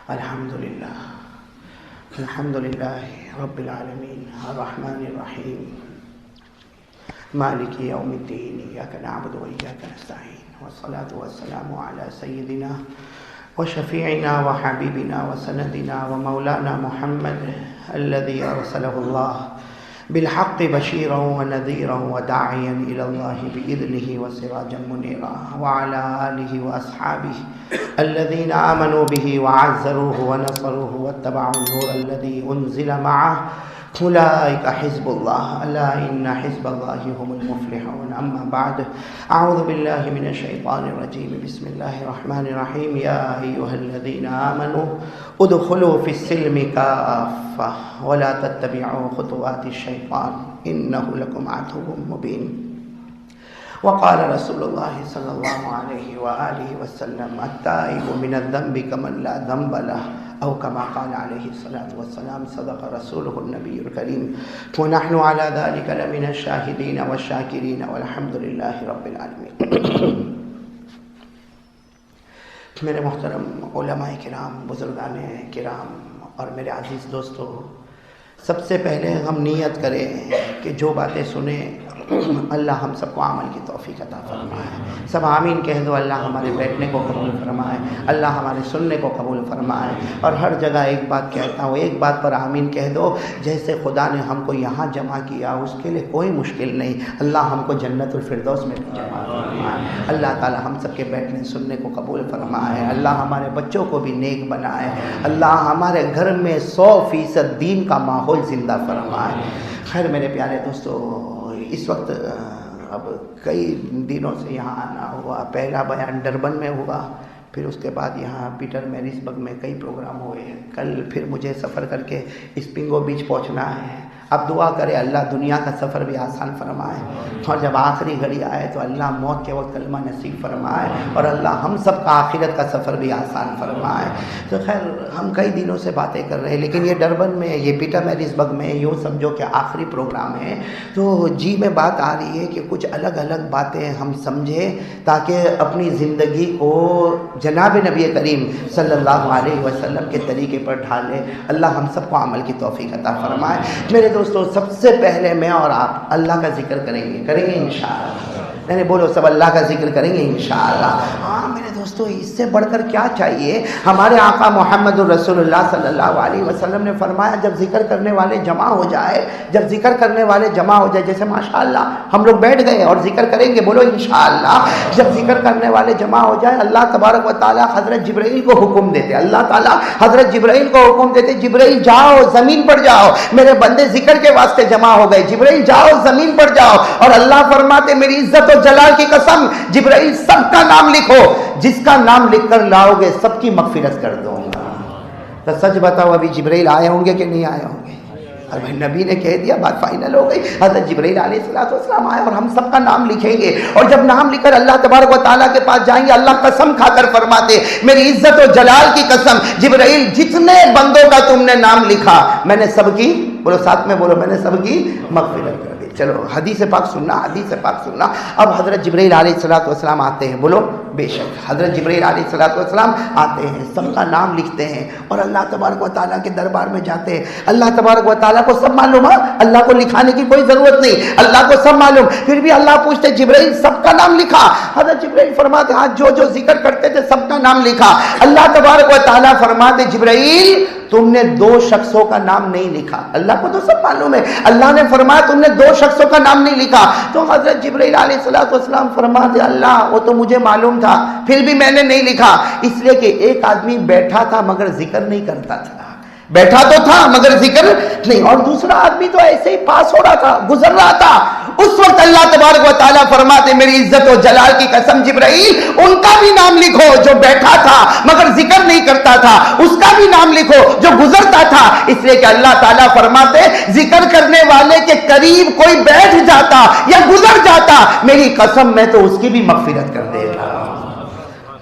الحمد لله رب العالمين الرحمن الرحيم مالك يوم الدين إياك نعبد وإياك نستعين والصلاة والسلام على سيدنا وشفيعنا وحبيبنا وسندنا ومولانا محمد الذي أرسله الله بالحق بشيرا ونذيرا وداعيا إلى الله بإذنه وسراجا منيرا وعلى آله وأصحابه الذين آمنوا به وعزروه ونصروه واتبعوا النور الذي أنزل معه أولئك حزب الله ألا إن حزب الله هم المفلحون. أما بعد، أعوذ بالله من الشيطان الرجيم. بسم الله الرحمن الرحيم. يا أيها الذين آمنوا ادخلوا في السلم كافة ولا تتبعوا خطوات الشيطان إنه لكم عدو مبين. وقال رسول الله صلى الله عليه وآله وسلم التائب من الذنب كمن لا ذنب له أو كما قال عليه الصلاة والسلام. صدق رسوله النبي الكريم ونحن على ذلك لمن الشاهدين والشاكرين والحمد لله رب العالمين. میرے محترم علماء کرام، بزرگان کرام اور میرے عزیز دوستو، سب سے پہلے ہم نیت کریں کہ جو باتیں سنیں اللہ ہم سب کو عمل کی توفیق عطا فرمائے. سب آمین کہہ دو. اللہ ہمارے بیٹھنے کو قبول فرمائے، اللہ ہمارے سننے کو قبول فرمائے. اور ہر جگہ ایک بات کہتا ہوں، ایک بات پر آمین کہہ دو. جیسے خدا نے ہم کو یہاں جمع کیا اس کے لیے کوئی مشکل نہیں، اللہ ہم کو جنت الفردوس میں بھی جمع فرمائے. اللہ تعالی ہم سب کے بیٹھنے سننے کو قبول فرمائے. اللہ ہمارے بچوں کو بھی نیک بنائے. اللہ ہمارے گھر میں 100% دین کا ماحول زندہ فرمائے. خیر میرے پیارے دوستو، اس وقت اب کئی دنوں سے یہاں آنا ہوا. پہلا بیان ڈربن میں ہوا، پھر اس کے بعد یہاں پیٹر میریسبرگ میں کئی پروگرام ہوئے. کل پھر مجھے سفر کر کے اسپنگو بیچ پہنچنا ہے. اب دعا کرے اللہ دنیا کا سفر بھی آسان فرمائے، اور جب آخری گھڑی آئے تو اللہ موت کے وقت کلمہ نصیب فرمائے، اور اللہ ہم سب کا آخرت کا سفر بھی آسان فرمائے. تو خیر ہم کئی دنوں سے باتیں کر رہے ہیں، لیکن یہ ڈربن میں، یہ پیٹر میریسبرگ میں یوں سمجھو کہ آخری پروگرام ہے. تو جی میں بات آ رہی ہے کہ کچھ الگ الگ باتیں ہم سمجھیں تاکہ اپنی زندگی کو جناب نبی کریم صلی اللہ علیہ وسلم کے طریقے پر ڈھالیں. اللہ ہم سب کو عمل کی توفیق عطا فرمائے. میرے دوستو، سب سے پہلے میں اور آپ اللہ کا ذکر کریں گے انشاءاللہ. نہیں بولو، سب اللہ کا ذکر کریں گے انشاءاللہ. ہاں میرے دوستو، اس سے بڑھ کر کیا چاہیے؟ ہمارے آقا محمد الرسول اللہ صلی اللہ علیہ وسلم نے فرمایا جب ذکر کرنے والے جمع ہو جائے، جیسے ماشاءاللہ ہم لوگ بیٹھ گئے اور ذکر کریں گے، بولو انشاءاللہ. جب ذکر کرنے والے جمع ہو جائے، اللہ تبارک و تعالی حضرت جبرائیل کو حکم دیتے، اللہ تعالی حضرت جبرائیل کو حکم دیتے، جبرائیل جاؤ زمین پر جاؤ، میرے بندے ذکر کے واسطے جمع ہو گئے. جبرائیل جاؤ زمین پر جاؤ، اور اللہ فرماتے میری عزت و جلال کی قسم جبرائیل سب کا نام لکھو، جس کا نام لکھ کر لاؤ گے سب کی مغفرت کر دوں گا. تو سچ بتاؤ ابھی جبرائیل آئے ہوں گے کہ نہیں آئے ہوں گے؟ اور بھائی نبی نے کہہ دیا، بات فائنل ہو گئی. حضرت جبرائیل علیہ السلام آئے اور ہم سب کا نام لکھیں گے. اور جب نام لکھ کر اللہ تبارک و تعالیٰ کے پاس جائیں گے، اللہ قسم کھا کر فرماتے میری عزت و جلال کی قسم جبرائیل جتنے بندوں کا تم نے نام لکھا میں نے سب کی، بولو ساتھ میں بولو، میں نے سب کی مغفرت کر دی. چلو حدیث پاک سننا. اب حضرت جبرائیل علیہ السلام آتے ہیں، بولو بے شک حضرت جبرائیل علیہ السلام آتے ہیں، سب کا نام لکھتے ہیں اور اللہ تبارک و تعالیٰ کے دربار میں جاتے ہیں. اللہ تبارک و تعالیٰ کو سب معلوم ہے، اللہ کو لکھانے کی کوئی ضرورت نہیں، اللہ کو سب معلوم. پھر بھی اللہ پوچھتے جبرائیل سب کا نام لکھا؟ حضرت جبرائیل فرماتے ہاں جو ذکر کرتے تھے سب کا نام لکھا. اللہ تبارک و تعالیٰ فرماتے جبرائیل تم نے 2 شخصوں کا نام نہیں لکھا. اللہ کو تو سب معلوم ہے، اللہ نے فرمایا تم نے 2 شخصوں کا نام نہیں لکھا. تو حضرت جبرائیل علیہ السلام فرماتے اللہ وہ تو مجھے معلوم تھا، پھر بھی میں نے نہیں لکھا، اس لیے کہ ایک آدمی بیٹھا تھا مگر ذکر نہیں کرتا تھا. بیٹھا تو تھا مگر ذکر نہیں، اور دوسرا آدمی تو ایسے ہی پاس ہو رہا تھا، گزر رہا تھا. اس وقت اللہ تبارک و تعالیٰ فرماتے میری عزت و جلال کی قسم جبرائیل ان کا بھی نام لکھو جو بیٹھا تھا مگر ذکر نہیں کرتا تھا، اس کا بھی نام لکھو جو گزرتا تھا. اس لیے کہ اللہ تعالیٰ فرماتے ذکر کرنے والے کے قریب کوئی بیٹھ جاتا یا گزر جاتا، میری قسم میں تو اس کی بھی مغفرت کر دے گا.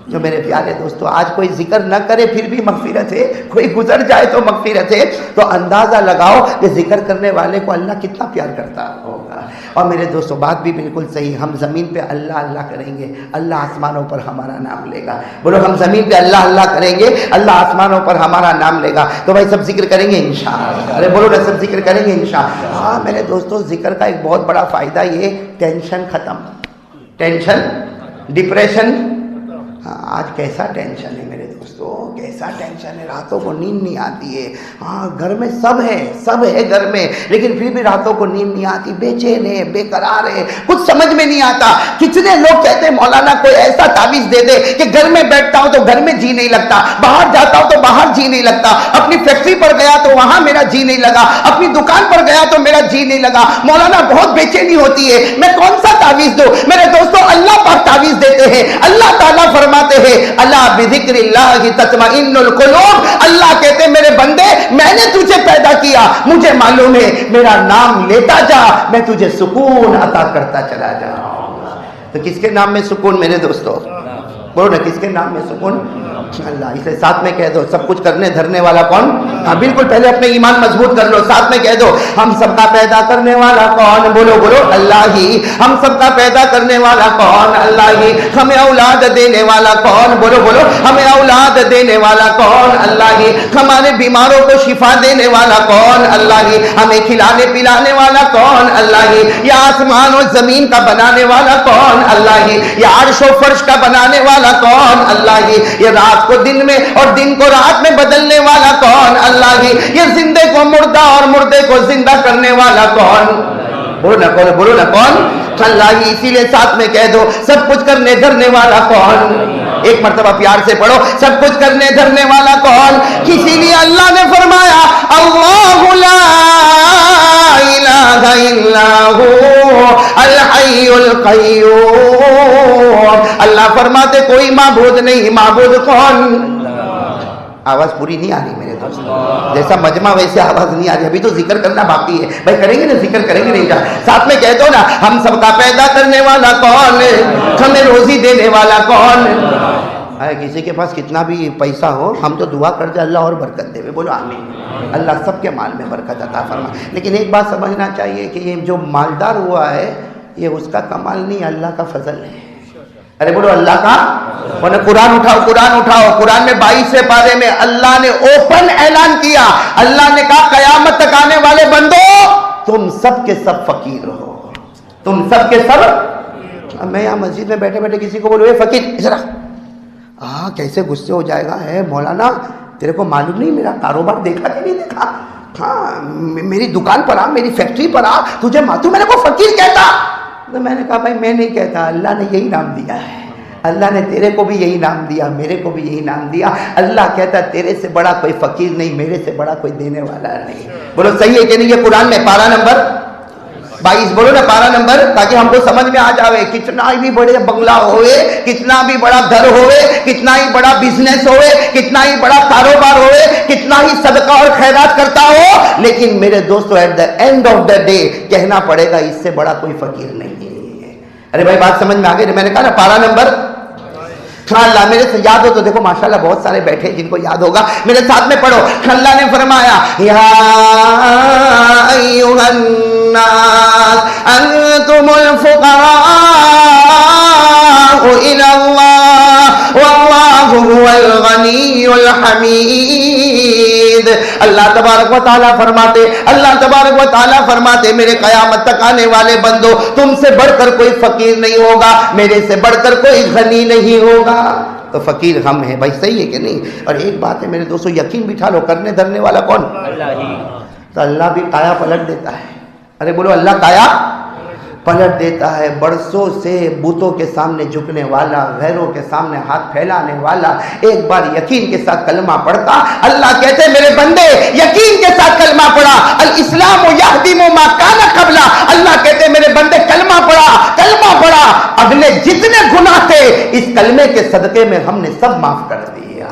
جو میرے پیارے دوستو آج کوئی ذکر نہ کرے پھر بھی مغفرت ہے، کوئی گزر جائے تو مغفرت ہے، تو اندازہ لگاؤ کہ ذکر کرنے والے کو اللہ کتنا پیار کرتا ہوگا۔ اور میرے دوستو بات بھی بالکل صحیح، ہم زمین پہ اللہ اللہ کریں گے، اللہ آسمانوں پر ہمارا نام لے گا۔ بولو ہم زمین پہ اللہ اللہ کریں گے، اللہ آسمانوں پر ہمارا نام لے گا۔ تو بھائی سب ذکر کریں گے انشاءاللہ، ارے بولو نا سب ذکر کریں گے انشاءاللہ۔ ہاں میرے دوستو ذکر کا ایک بہت بڑا فائدہ یہ، ٹینشن ختم، ٹینشن، ڈپریشن۔ آج کیسا ٹینشن ہے میرے دوستو، کیسا ٹینشن ہے، راتوں کو نیند نہیں آتی ہے۔ ہاں گھر میں سب ہے گھر میں، لیکن پھر بھی راتوں کو نیند نہیں آتی، بے چین ہے، بے قرار ہے، کچھ سمجھ میں نہیں آتا۔ کتنے لوگ کہتے ہیں مولانا کوئی ایسا تعویذ دے دے کہ گھر میں بیٹھتا ہوں تو گھر میں جی نہیں لگتا، باہر جاتا ہوں تو باہر جی نہیں لگتا، اپنی فیکٹری پر گیا تو وہاں میرا جی نہیں لگا، اپنی دکان پر گیا تو میرا جی نہیں لگا، مولانا بہت بے چینی ہوتی ہے، میں کون سا تعویذ دوں؟ میرے دوستو اللہ پاک تعویذ دیتے ہیں، اللہ تعالیٰ فرماتے ہیں اللہ بذکر اللہ تطمئن القلوب، اللہ کہتے ہیں میرے بندے میں نے تجھے پیدا کیا، مجھے معلوم ہے میرا نام لیتا جا، میں تجھے سکون عطا کرتا چلا جاؤں۔ تو کس کے نام میں سکون میرے دوستو؟ بولو نا کس کے نام میں سکون؟ اللہ۔ اس لیے ساتھ میں کہہ دو سب کچھ کرنے دھرنے والا کون؟ ہاں بالکل، پہلے اپنے ایمان مضبوط کر لو، ساتھ میں کہہ دو ہم سب کا پیدا کرنے والا کون؟ بولو بولو اللہ ہی۔ ہم سب کا پیدا کرنے والا کون؟ اللہ ہی۔ ہمیں اولاد دینے والا کون؟ بولو بولو ہمیں اولاد دینے والا کون؟ اللہ ہی۔ ہمارے بیماروں کو شفا دینے والا کون؟ اللہ ہی۔ ہمیں کھلانے پلانے والا کون؟ اللہ ہی۔ یہ آسمان اور زمین کا بنانے والا کون؟ اللہ ہی۔ یہ عرش و فرش کا بنانے والا کون؟ اللہ ہی۔ یہ رات کو دن میں اور دن کو رات میں بدلنے والا کون؟ اللہ ہی۔ یہ زندے کو مردہ اور مردے کو زندہ کرنے والا کون؟ بولو نا کون؟ بولو نا کون؟ اللہ ہی۔ اسی لیے ساتھ میں کہہ دو سب کچھ کرنے دھرنے والا کون؟ ایک مرتبہ پیار سے پڑھو سب کچھ کرنے دھرنے والا کون؟ اسی لیے اللہ نے فرمایا اللہ لا الہ الا هو الحی القیوم۔ اللہ فرماتے کوئی معبود نہیں، معبود کون؟ آواز پوری نہیں آ رہی میرے دوست، جیسا مجمع ویسے آواز نہیں آ رہی، ابھی تو ذکر کرنا باقی ہے بھائی، کریں گے نا ذکر کریں گے نہیں؟ ساتھ میں کہہ دو نا ہم سب کا پیدا کرنے والا کون ہے، ہمیں روزی دینے والا کون ہے۔ کسی کے پاس کتنا بھی پیسہ ہو ہم تو دعا کرتے اللہ اور برکت دے، بولو آمین۔ اللہ سب کے مال میں برکت عطا فرما، لیکن ایک بات سمجھنا چاہیے کہ یہ جو مالدار ہوا ہے یہ اس کا کمال نہیں، اللہ کا فضل ہے۔ ارے بولو اللہ کا۔ قرآن اٹھاؤ، قرآن اٹھاؤ، قرآن میں 22 پارے میں اللہ نے اوپن اعلان کیا، اللہ نے کہا قیامت تک آنے والے بندو تم سب کے سب فقیر ہو، تم سب کے سب۔ میں یہاں مسجد میں بیٹھے بیٹھے کسی کو بولو اے فقیر ذرا، کیسے غصے ہو جائے گا، ہے مولانا تیرے کو معلوم نہیں میرا کاروبار دیکھا کہ نہیں دیکھا؟ ہاں میری دکان پر آ، میری فیکٹری پر آ، تجھے تو میرے کو فقیر کہتا؟ تو میں نے کہا بھائی میں نہیں کہتا، اللہ نے یہی نام دیا ہے، اللہ نے تیرے کو بھی یہی نام دیا، میرے کو بھی یہی نام دیا۔ اللہ کہتا تیرے سے بڑا کوئی فقیر نہیں، میرے سے بڑا کوئی دینے والا نہیں۔ بولو صحیح ہے کہ نہیں؟ یہ قرآن میں پارہ نمبر 22، بولو نا پارہ نمبر، تاکہ ہم کو سمجھ میں آ جاوے کتنا ہی بڑے بنگلہ ہوئے، کتنا بھی بڑا گھر ہوئے، کتنا ہی بڑا بزنس ہوئے، کتنا ہی بڑا کاروبار ہوئے، کتنا ہی صدقہ اور خیرات کرتا ہو، لیکن میرے دوستو at the end of the day کہنا پڑے گا اس سے بڑا کوئی فقیر نہیں ہے۔ ارے بھائی بات سمجھ میں آ گئی؟ میں نے کہا نا پارہ نمبر، ہاں اللہ میرے سے یاد ہو تو دیکھو ماشاءاللہ بہت سارے بیٹھے جن کو یاد ہوگا، میرے ساتھ میں پڑھو۔ اللہ نے فرمایا یا ایھا الناس انتم الفقراء الی اللہ واللہ هو الغنی الحمید۔ اللہ تبارک و تعالیٰ فرماتے، اللہ تبارک و تعالیٰ فرماتے میرے قیامت تک آنے والے بندو تم سے بڑھ کر کوئی فقیر نہیں ہوگا، میرے سے بڑھ کر کوئی غنی نہیں ہوگا۔ تو فقیر ہم ہیں بھائی، صحیح ہے کہ نہیں؟ اور ایک بات ہے میرے دوستو یقین بٹھا لو، کرنے دھرنے والا کون؟ اللہ ہی۔ تو اللہ بھی کایا پلٹ دیتا ہے، ارے بولو اللہ کایا پلٹ دیتا ہے۔ برسوں سے بتوں کے سامنے جھکنے والا، غیروں کے سامنے ہاتھ پھیلانے والا ایک بار یقین کے ساتھ کلمہ پڑھتا، اللہ کہتے ہیں میرے بندے یقین کے ساتھ کلمہ پڑھا، الاسلام یہدم ما کان قبلہ، اللہ کہتے ہیں میرے بندے کلمہ پڑھا، کلمہ پڑھا، اگلے جتنے گناہ تھے اس کلمے کے صدقے میں ہم نے سب معاف کر دیا۔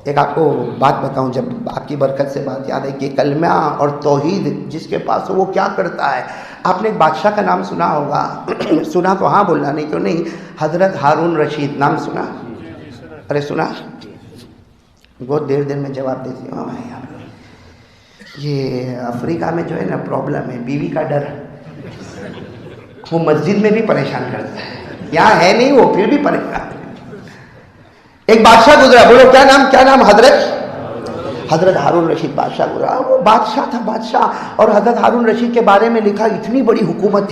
ایک آپ کو بات بتاؤں، جب آپ کی برکت سے بات یاد ہے کہ کلمہ اور توحید جس کے پاس ہو وہ کیا کرتا ہے۔ آپ نے ایک بادشاہ کا نام سنا ہوگا، سنا تو ہاں بولنا نہیں کیوں نہیں، حضرت ہارون رشید، نام سنا؟ ارے سنا بہت دیر میں جواب دیتی ہوں. یہ افریقہ میں جو ہے نا پرابلم ہے بیوی کا ڈر. وہ مسجد میں بھی پریشان کرتا ہے, یہاں ہے نہیں وہ پھر بھی پریشان. ایک بادشاہ گزرا, بولو کیا نام حضرت ہارون رشید بادشاہ گزرا. وہ بادشاہ تھا بادشاہ, اور حضرت ہارون رشید کے بارے میں لکھا اتنی بڑی حکومت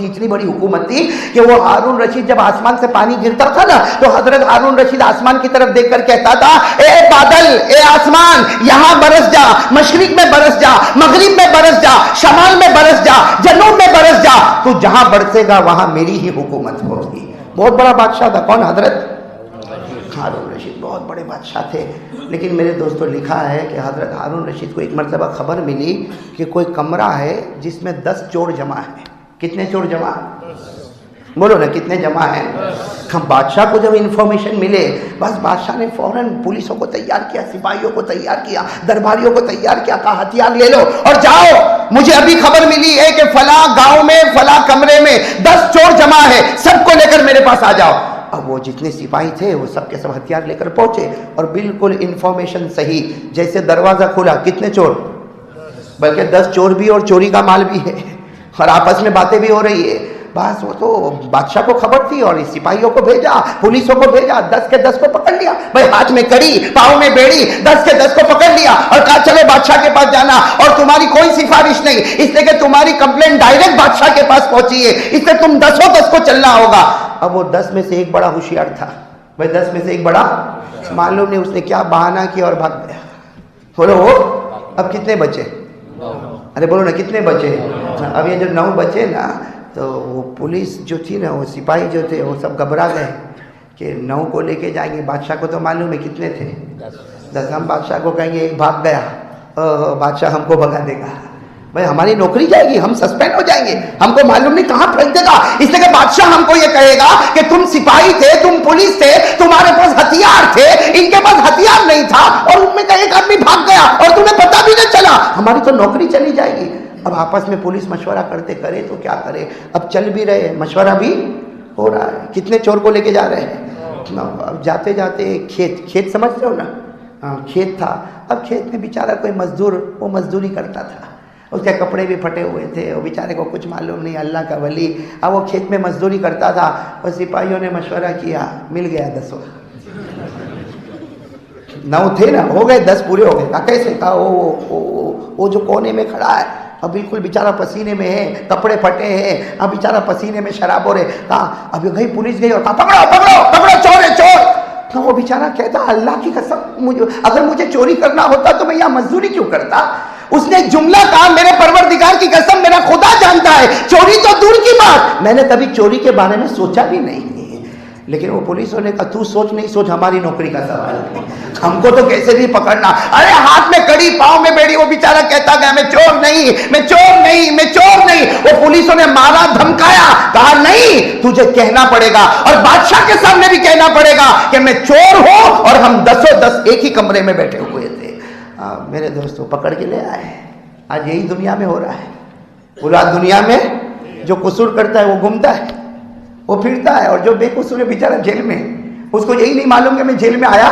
تھی کہ وہ ہارون رشید جب آسمان سے پانی گرتا تھا نا تو حضرت ہارون رشید آسمان کی طرف دیکھ کر کہتا تھا, اے بادل, اے آسمان, یہاں برس جا, مشرق میں برس جا, مغرب میں برس جا, شمال میں برس جا, جنوب میں برس جا, تو جہاں برسے گا وہاں میری ہی حکومت ہوگی. بہت بڑا بادشاہ تھا. کون؟ حضرت ہارون رشید. بہت بڑے بادشاہ تھے. لیکن میرے دوستوں لکھا ہے کہ حضرت ہارون رشید کو ایک مرتبہ خبر ملی کہ کوئی کمرہ ہے جس میں 10 چور جمع ہیں. کتنے چور جمع؟ بولو نا کتنے جمع ہیں؟ ہم بادشاہ کو جب انفارمیشن ملے بس بادشاہ نے فوراً پولیسوں کو تیار کیا, سپاہیوں کو تیار کیا, درباریوں کو تیار کیا, کہا ہتھیار لے لو اور جاؤ, مجھے ابھی خبر ملی ہے کہ فلاں گاؤں میں فلاں کمرے میں 10 چور جمع ہے, سب کو لے کر میرے پاس آ جاؤ. اب وہ جتنے سپاہی تھے وہ سب کے سب ہتھیار لے کر پہنچے, اور بالکل انفارمیشن صحیح. جیسے دروازہ کھلا, کتنے چور؟ بلکہ 10 چور بھی اور چوری کا مال بھی ہے, اور آپس میں باتیں بھی ہو رہی ہے. بس وہ تو بادشاہ کو خبر تھی اور سپاہیوں کو بھیجا, پولیسوں کو بھیجا, 10 کے 10 کو پکڑ لیا. بھائی ہاتھ میں کڑی, پاؤں میں بیڑی, 10 کے 10 کو پکڑ لیا اور کہا چلو بادشاہ کے پاس جانا, اور تمہاری کوئی سفارش نہیں, اس لیے کہ تمہاری کمپلین ڈائریکٹ بادشاہ کے پاس پہنچی ہے, اس لیے تم 10 کو چلنا ہوگا. اب وہ 10 میں سے ایک بڑا ہوشیار تھا. بھائی 10 میں سے ایک بڑا, معلوم نہیں اس نے کیا بہانہ کیا اور بھاگ گیا. بولو اب کتنے بچے؟ ارے بولو نا کتنے بچے؟ اب یہ جو 9 بچے نا, تو وہ پولیس جو تھی نا, وہ سپاہی جو تھے وہ سب گھبرا گئے کہ 9 کو لے کے جائیں گے. بادشاہ کو تو معلوم ہے کتنے تھے, 10. ہم بادشاہ کو کہیں گے ایک بھاگ گیا, بادشاہ ہم کو بھگا دے گا, بھائی ہماری نوکری جائے گی, ہم سسپینڈ ہو جائیں گے, ہم کو معلوم نہیں کہاں پھینک دے گا. اس لیے کہ بادشاہ ہم کو یہ کہے گا کہ تم سپاہی تھے, تم پولیس تھے, تمہارے پاس ہتھیار تھے, ان کے پاس ہتھیار نہیں تھا, اور ان میں کا ایک آدمی بھاگ گیا اور تمہیں پتہ بھی نہیں چلا, ہماری تو نوکری چلی جائے گی. اب آپس میں پولیس مشورہ کرے تو کیا کرے. اب چل بھی رہے, مشورہ بھی ہو رہا ہے. کتنے چور کو لے کے جا رہے ہیں؟ اب جاتے جاتے کھیت سمجھتے ہو نا, کھیت تھا. اب کھیت میں بیچارہ کوئی مزدور, وہ مزدوری کرتا تھا, اس کے کپڑے بھی پھٹے ہوئے تھے, وہ بیچارے کو کچھ معلوم نہیں, اللہ کا ولی. اب وہ کھیت میں مزدوری کرتا تھا, اور سپاہیوں نے مشورہ کیا, مل گیا 10. 9 تھے نا, ہو گئے 10 پورے ہو گئے. کہا کیسے؟ کہا وہ جو کونے میں کھڑا ہے, اب بالکل بیچارہ پسینے میں ہے, کپڑے پھٹے ہیں, اب بیچارہ پسینے میں شراب ہو رہے. کہا اب گئی پولیس گئی اور کہا پکڑو چور ہے چور. تو وہ بیچارہ کہتا اللہ کی قسم, اگر مجھے چوری کرنا ہوتا تو میں یہاں مزدوری کیوں کرتا. اس نے ایک جملہ کہا, میرے پروردگار کی قسم میرا خدا جانتا ہے چوری تو دور کی بات, میں نے کبھی چوری کے بارے میں سوچا بھی نہیں. لیکن وہ پولیسوں نے کہا تو سوچ نہیں سوچ, ہماری نوکری کا سوال ہے, ہم کو تو کیسے بھی پکڑنا. ارے ہاتھ میں کڑی, پاؤں میں بیڑی, وہ بیچارہ کہتا گیا میں چور نہیں. وہ پولیسوں نے مارا, دھمکایا, کہا نہیں تجھے کہنا پڑے گا, اور بادشاہ کے سامنے بھی کہنا پڑے گا کہ میں چور ہوں, اور ہم 10 ایک ہی کمرے میں بیٹھے ہوئے تھے. میرے دوستوں پکڑ کے لے آئے. آج یہی دنیا میں ہو رہا ہے. پورا دنیا میں جو قصور کرتا ہے وہ گھومتا ہے, وہ پھرتا ہے, اور جو بے قصور ہے بیچارہ جیل میں, اس کو یہی نہیں معلوم کہ میں جیل میں آیا.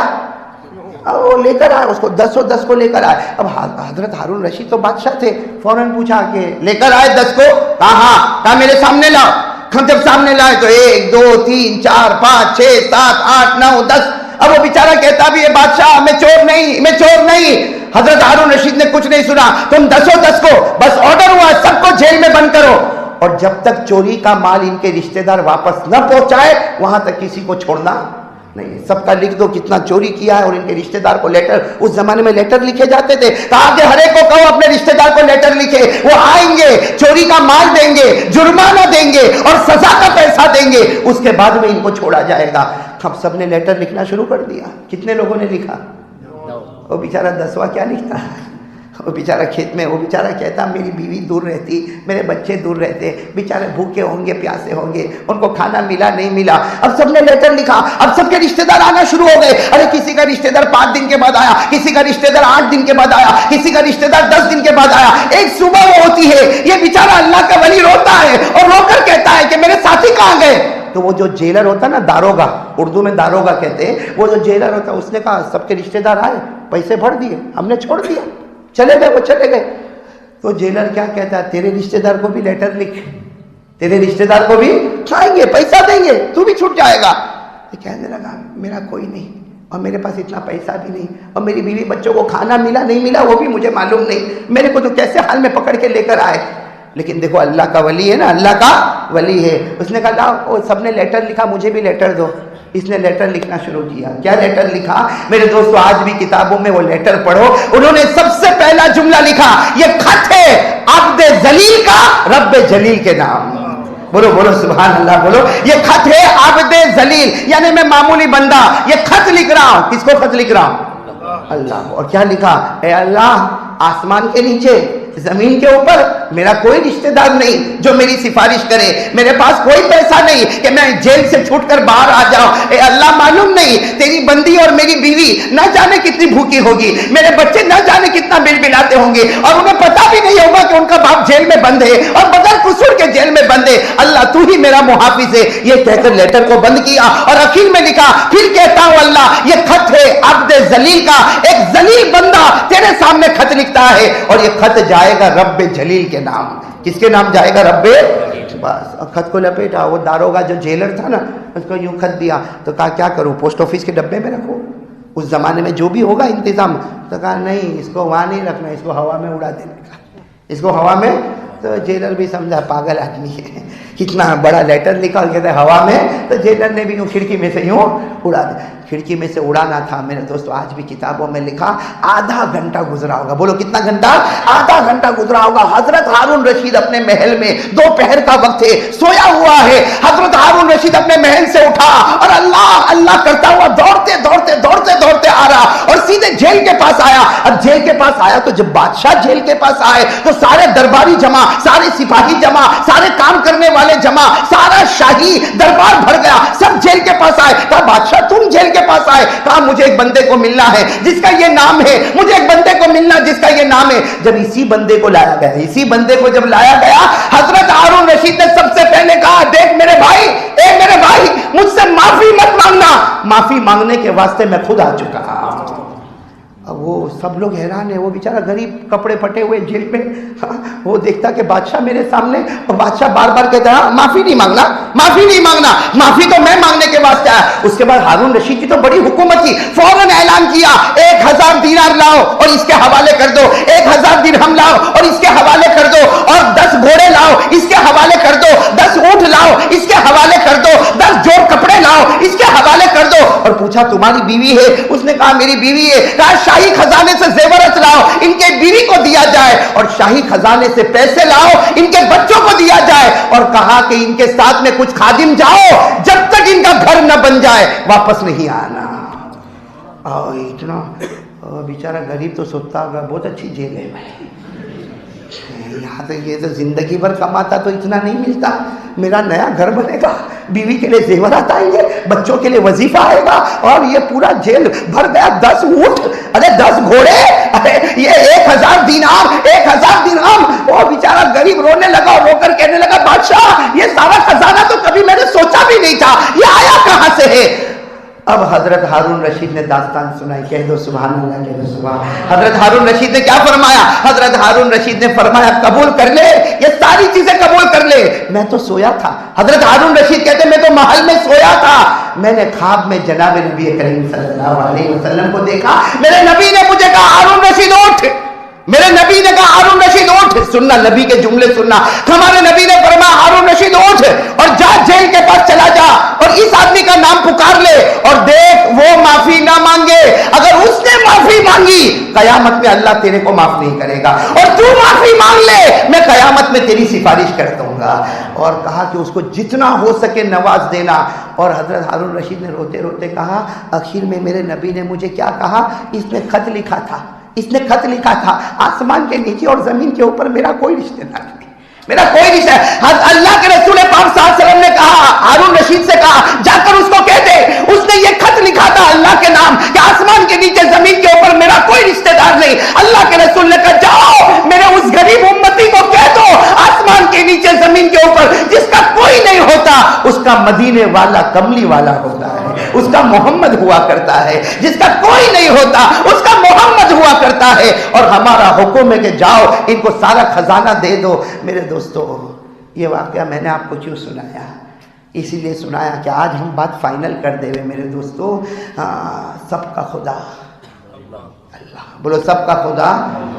وہ لے کر آئے اس کو, 10 کو لے کر آئے. اب حضرت ہارون رشید تو بادشاہ تھے, فوراً پوچھا کہ لے کر آئے 10 کو؟ کہا میرے سامنے لاؤ. ہم جب سامنے لائے تو 1 2 3 4 5 6 7 8 9 10. اب وہ بیچارہ کہتا بھی ہے بادشاہ میں چور نہیں. حضرت ہارون رشید نے کچھ نہیں سنا, تم 10 کو بس آرڈر ہوا سب کو جیل میں بند کرو, اور جب تک چوری کا مال ان کے رشتہ دار واپس نہ پہنچائے وہاں تک کسی کو چھوڑنا نہیں. سب کا لکھ دو کتنا چوری کیا ہے, اور ان کے رشتہ دار کو لیٹر, اس زمانے میں لیٹر لکھے جاتے تھے. کہا کہ ہر ایک کو کہو اپنے رشتہ دار کو لیٹر لکھے, وہ آئیں گے, چوری کا مال دیں گے, جرمانہ دیں گے, اور سزا کا پیسہ دیں گے, اس کے بعد میں ان کو چھوڑا جائے گا. اب سب نے لیٹر لکھنا شروع کر دیا. کتنے لوگوں نے لکھا؟ وہ بیچارہ 10واں کیا لکھتا, وہ بیچارہ کھیت میں, وہ بیچارہ کہتا میری بیوی دور رہتی, میرے بچے دور رہتے, بیچارے بھوکے ہوں گے, پیاسے ہوں گے, ان کو کھانا ملا نہیں ملا. اب سب نے لیٹر لکھا, اب سب کے رشتہ دار آنا شروع ہو گئے. ارے کسی کا رشتہ دار 5 دن کے بعد آیا, کسی کا رشتہ دار 8 دن کے بعد آیا, کسی کا رشتہ دار 10 دن کے بعد آیا. ایک صبح وہ ہوتی ہے, یہ بیچارہ اللہ کا ولی روتا ہے اور رو کر کہتا ہے کہ میرے ساتھی کہاں گئے. تو وہ جو جیلر ہوتا نا، داروگا، اردو میں داروگا کہتے ہیں، وہ جو جیلر ہوتا اس نے کہا سب کے رشتہ دار آئے، پیسے بھر دیے، ہم نے چھوڑ دیا، چلے گئے، وہ چلے گئے. تو جیلر کیا کہتا ہے، تیرے رشتہ دار کو بھی لیٹر لکھ، تیرے رشتہ دار کو بھی کھائیں گے، پیسہ دیں گے، تو بھی چھوٹ جائے گا. کہنے لگا میرا کوئی نہیں، اور میرے پاس اتنا پیسہ بھی نہیں، اور میری بیوی بچوں کو کھانا ملا نہیں ملا وہ بھی مجھے معلوم نہیں، میرے کو تو کیسے حال میں پکڑ کے لے کر آئے. لیکن دیکھو اللہ کا ولی ہے نا، اللہ کا ولی ہے. اس نے کہا لاؤ، سب نے لیٹر لکھا، مجھے بھی لیٹر دو. اس نے لیٹر لکھنا شروع کیا. کیا لیٹر لکھا میرے دوستو؟ آج بھی کتابوں میں وہ لیٹر پڑھو. انہوں نے سب سے پہلا جملہ لکھا، یہ خط ہے عبد ذلیل کا رب جلیل کے نام. بولو بولو سبحان اللہ بولو. یہ خط ہے عبد ذلیل، یعنی میں معمولی بندہ یہ خط لکھ رہا ہوں. کس کو خط لکھ رہا ہوں؟ اللہ. اور کیا لکھا؟ اے اللہ، آسمان کے نیچے زمین کے اوپر میرا کوئی رشتہ دار نہیں جو میری سفارش کرے، میرے پاس کوئی پیسہ نہیں کہ میں جیل سے چھوٹ کر باہر آ جاؤں. اے اللہ، معلوم نہیں تیری بندی اور میری بیوی نہ جانے کتنی بھوکی ہوگی، میرے بچے نہ جانے کتنا بل بلاتے ہوں گے، اور انہیں پتا بھی نہیں ہوگا کہ ان کا باپ جیل میں بند ہے اور بغیر قصور کے جیل میں بند ہے. اللہ تو ہی میرا محافظ ہے. یہ کہہ کر لیٹر کو بند کیا اور اخیر میں لکھا، پھر کہتا ہوں اللہ، یہ خط ہے عبد ذلیل کا، ایک ذلیل بندہ تیرے سامنے خط لکھتا ہے، اور یہ خط جائے گا رب جلیل کے نام. کس کے نام جائے گا؟ رب. بس خط کو لپیٹا. وہ داروگا جو جیلر تھا نا، اس کو یوں خط دیا تو کہا کیا کروں، پوسٹ آفس کے ڈبے میں رکھو، اس زمانے میں جو بھی ہوگا انتظام. تو کہا نہیں، اس کو وہاں نہیں رکھنا، اس کو ہوا میں اڑا دینے کا، اس کو ہوا میں. تو جیلر بھی سمجھا پاگل آدمی ہے، کتنا بڑا لیٹر لکھا اور کہتے ہیں ہوا میں. تو جیلر نے بھی یوں کھڑکی میں سے یوں اڑا دیا. کھڑکی میں سے اڑانا تھا میرے دوستو. آج بھی کتابوں میں لکھا آدھا گھنٹہ گزرا ہوگا. بولو کتنا گھنٹہ؟ آدھا گھنٹہ گزرا ہوگا. حضرت ہارون رشید اپنے محل میں، دوپہر کا وقت ہے، سویا ہوا ہے. حضرت ہارون رشید اپنے محل سے اٹھا اور اللہ اللہ کرتا ہوا دوڑتے دوڑتے دوڑتے دوڑتے آ رہا اور سیدھے جیل کے پاس آیا. اب جیل کے پاس آیا تو جب بادشاہ جیل کے پاس آئے تو سارے درباری جمع، سارے سپاہی جمع، سارے کام کرنے والے جمع، سارا شاہی دربار بھر گیا. سب جیل کے پاس آئے. کہا بادشاہ تم جیل کے پاس آئے؟ کہا مجھے ایک بندے کو ملنا ہے جس کا یہ نام ہے، مجھے ایک بندے کو ملنا جس کا یہ نام ہے. جب اسی بندے کو لایا گیا، اسی بندے کو جب لایا گیا، حضرت ہارون رشید نے سب سے پہلے کہا، دیکھ میرے بھائی، اے میرے بھائی، مجھ سے معافی مت مانگنا، معافی مانگنے کے واسطے میں خود آ چکا. اب وہ سب لوگ حیران ہیں. وہ بیچارہ غریب کپڑے پھٹے ہوئے جیل میں، وہ دیکھتا کہ بادشاہ میرے سامنے، اور بادشاہ بار بار کہتا ہے معافی نہیں مانگنا، معافی نہیں مانگنا، معافی تو میں مانگنے کے واسطے آیا. اس کے بعد ہارون رشید کی تو بڑی حکومت تھی. فوراً اعلان کیا 1000 دینار لاؤ اور اس کے حوالے کر دو، 1000 درہم لاؤ اور اس کے حوالے کر دو، اور 10 گھوڑے لاؤ اس کے حوالے کر دو، 10 اونٹ لاؤ اس کے حوالے کر دو، 10 جوڑ کپڑے لاؤ اس کے حوالے کر دو. اور پوچھا تمہاری بیوی ہے؟ اس نے کہا میری بیوی ہے. کہا شاہی خزانے سے زیورات لاؤ ان کے بیوی کو دیا جائے، اور شاہی خزانے سے پیسے لاؤ ان کے بچوں کو دیا جائے. اور کہا کہ ان کے ساتھ میں کچھ خادم جاؤ، جب تک ان کا گھر نہ بن جائے واپس نہیں آنا. اتنا بیچارہ غریب تو سوچتا ہوگا بہت اچھی جیل ہے بھائی، یہاں سے یہ تو زندگی بھر کماتا تو اتنا نہیں ملتا. میرا نیا گھر بنے گا، بیوی کے لیے زیورات آئیں گے، بچوں کے لیے وظیفہ آئے گا، اور یہ پورا جیل بھر گیا. 10 اونٹ، ارے 10 گھوڑے، ارے یہ 1000 دینار، 1000 درہم. وہ بیچارہ غریب رونے لگا اور رو کر کہنے لگا بادشاہ یہ سارا خزانہ تو کبھی میں نے سوچا بھی نہیں تھا، یہ آیا کہاں سے ہے؟ اب حضرت ہارون رشید نے داستان سنائی. کہہ دو سبحان اللہ، کہہ دو سبحان. حضرت ہارون رشید نے کیا فرمایا؟ حضرت ہارون رشید نے فرمایا قبول کر لے، یہ ساری چیزیں قبول کر لے، میں تو سویا تھا. حضرت ہارون رشید کہتے میں تو محل میں سویا تھا، میں نے خواب میں جناب نبی کریم صلی اللہ علیہ وسلم کو دیکھا. میرے نبی نے مجھے کہا ہارون رشید اٹھ، میرے نبی نے کہا ہارون رشید اٹھ. سننا نبی کے جملے سننا. ہمارے نبی نے فرمایا ہارون رشید اٹھ اور جا جیل کے پاس چلا جا اور اس آدمی کا نام پکار لے اور دیکھ وہ معافی نہ مانگے. اگر اس نے معافی مانگی قیامت میں اللہ تیرے کو معاف نہیں کرے گا، اور تو معافی مانگ لے میں قیامت میں تیری سفارش کر دوں گا. اور کہا کہ اس کو جتنا ہو سکے نواز دینا. اور حضرت ہارون رشید نے روتے روتے کہا آخر میں میرے نبی نے مجھے کیا کہا؟ اس نے خط لکھا تھا، اس نے خط لکھا تھا آسمان کے نیچے اور زمین کے اوپر میرا کوئی رشتہ دار نہیں، میرا کوئی رشتہ. اللہ کے رسول پاک صلی اللہ علیہ وسلم نے کہا ہارون رشید سے کہا جا کر اس کو کہہ دے اس نے یہ خط لکھا تھا اللہ کے نام کہ آسمان کے نیچے زمین کے اوپر میرا کوئی رشتہ دار نہیں. اللہ کے رسول نے کہا جاؤ میرے اس غریب امتی کو کہہ دو آسمان کے نیچے زمین کے اوپر جس کا کوئی نہیں ہوتا اس کا مدینے والا کملی والا ہوتا ہے، اس کا محمد ہوا کرتا ہے، جس کا کوئی نہیں ہوتا اس کا محمد ہوا کرتا ہے۔ اور ہمارا حکم ہے کہ جاؤ ان کو سارا خزانہ دے دو۔ میرے دوستو، یہ واقعہ میں نے آپ کو کیوں سنایا؟ اسی لیے سنایا کہ آج ہم بات فائنل کر دے ہوئے میرے دوستو، سب کا خدا اللہ، بولو سب کا خدا،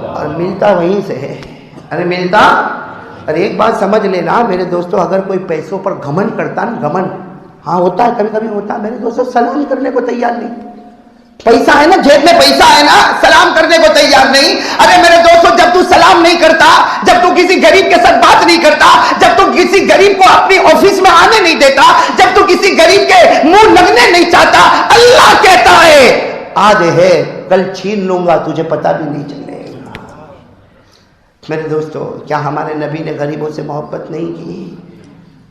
اور ملتا وہیں سے ہے۔ ارے ملتا، اور ایک بات سمجھ لینا میرے دوستو، اگر کوئی پیسوں پر گھمنڈ کرتا نا، گھمنڈ ہاں ہوتا ہے، کبھی کبھی ہوتا ہے میرے دوستو، سلام کرنے کو تیار نہیں۔ پیسہ ہے نا، جیب میں پیسہ ہے نا، سلام کرنے کو تیار نہیں۔ ارے میرے دوستو، جب تو سلام نہیں کرتا، جب تو کسی غریب کے ساتھ بات نہیں کرتا، جب تو کسی غریب کو اپنی آفس میں آنے نہیں دیتا، جب تو کسی غریب کے منہ لگنے نہیں چاہتا، اللہ کہتا ہے آج ہے کل چھین لوں گا، تجھے پتہ بھی نہیں چلے گا۔ میرے دوستو، کیا ہمارے نبی نے غریبوں سے محبت نہیں کی؟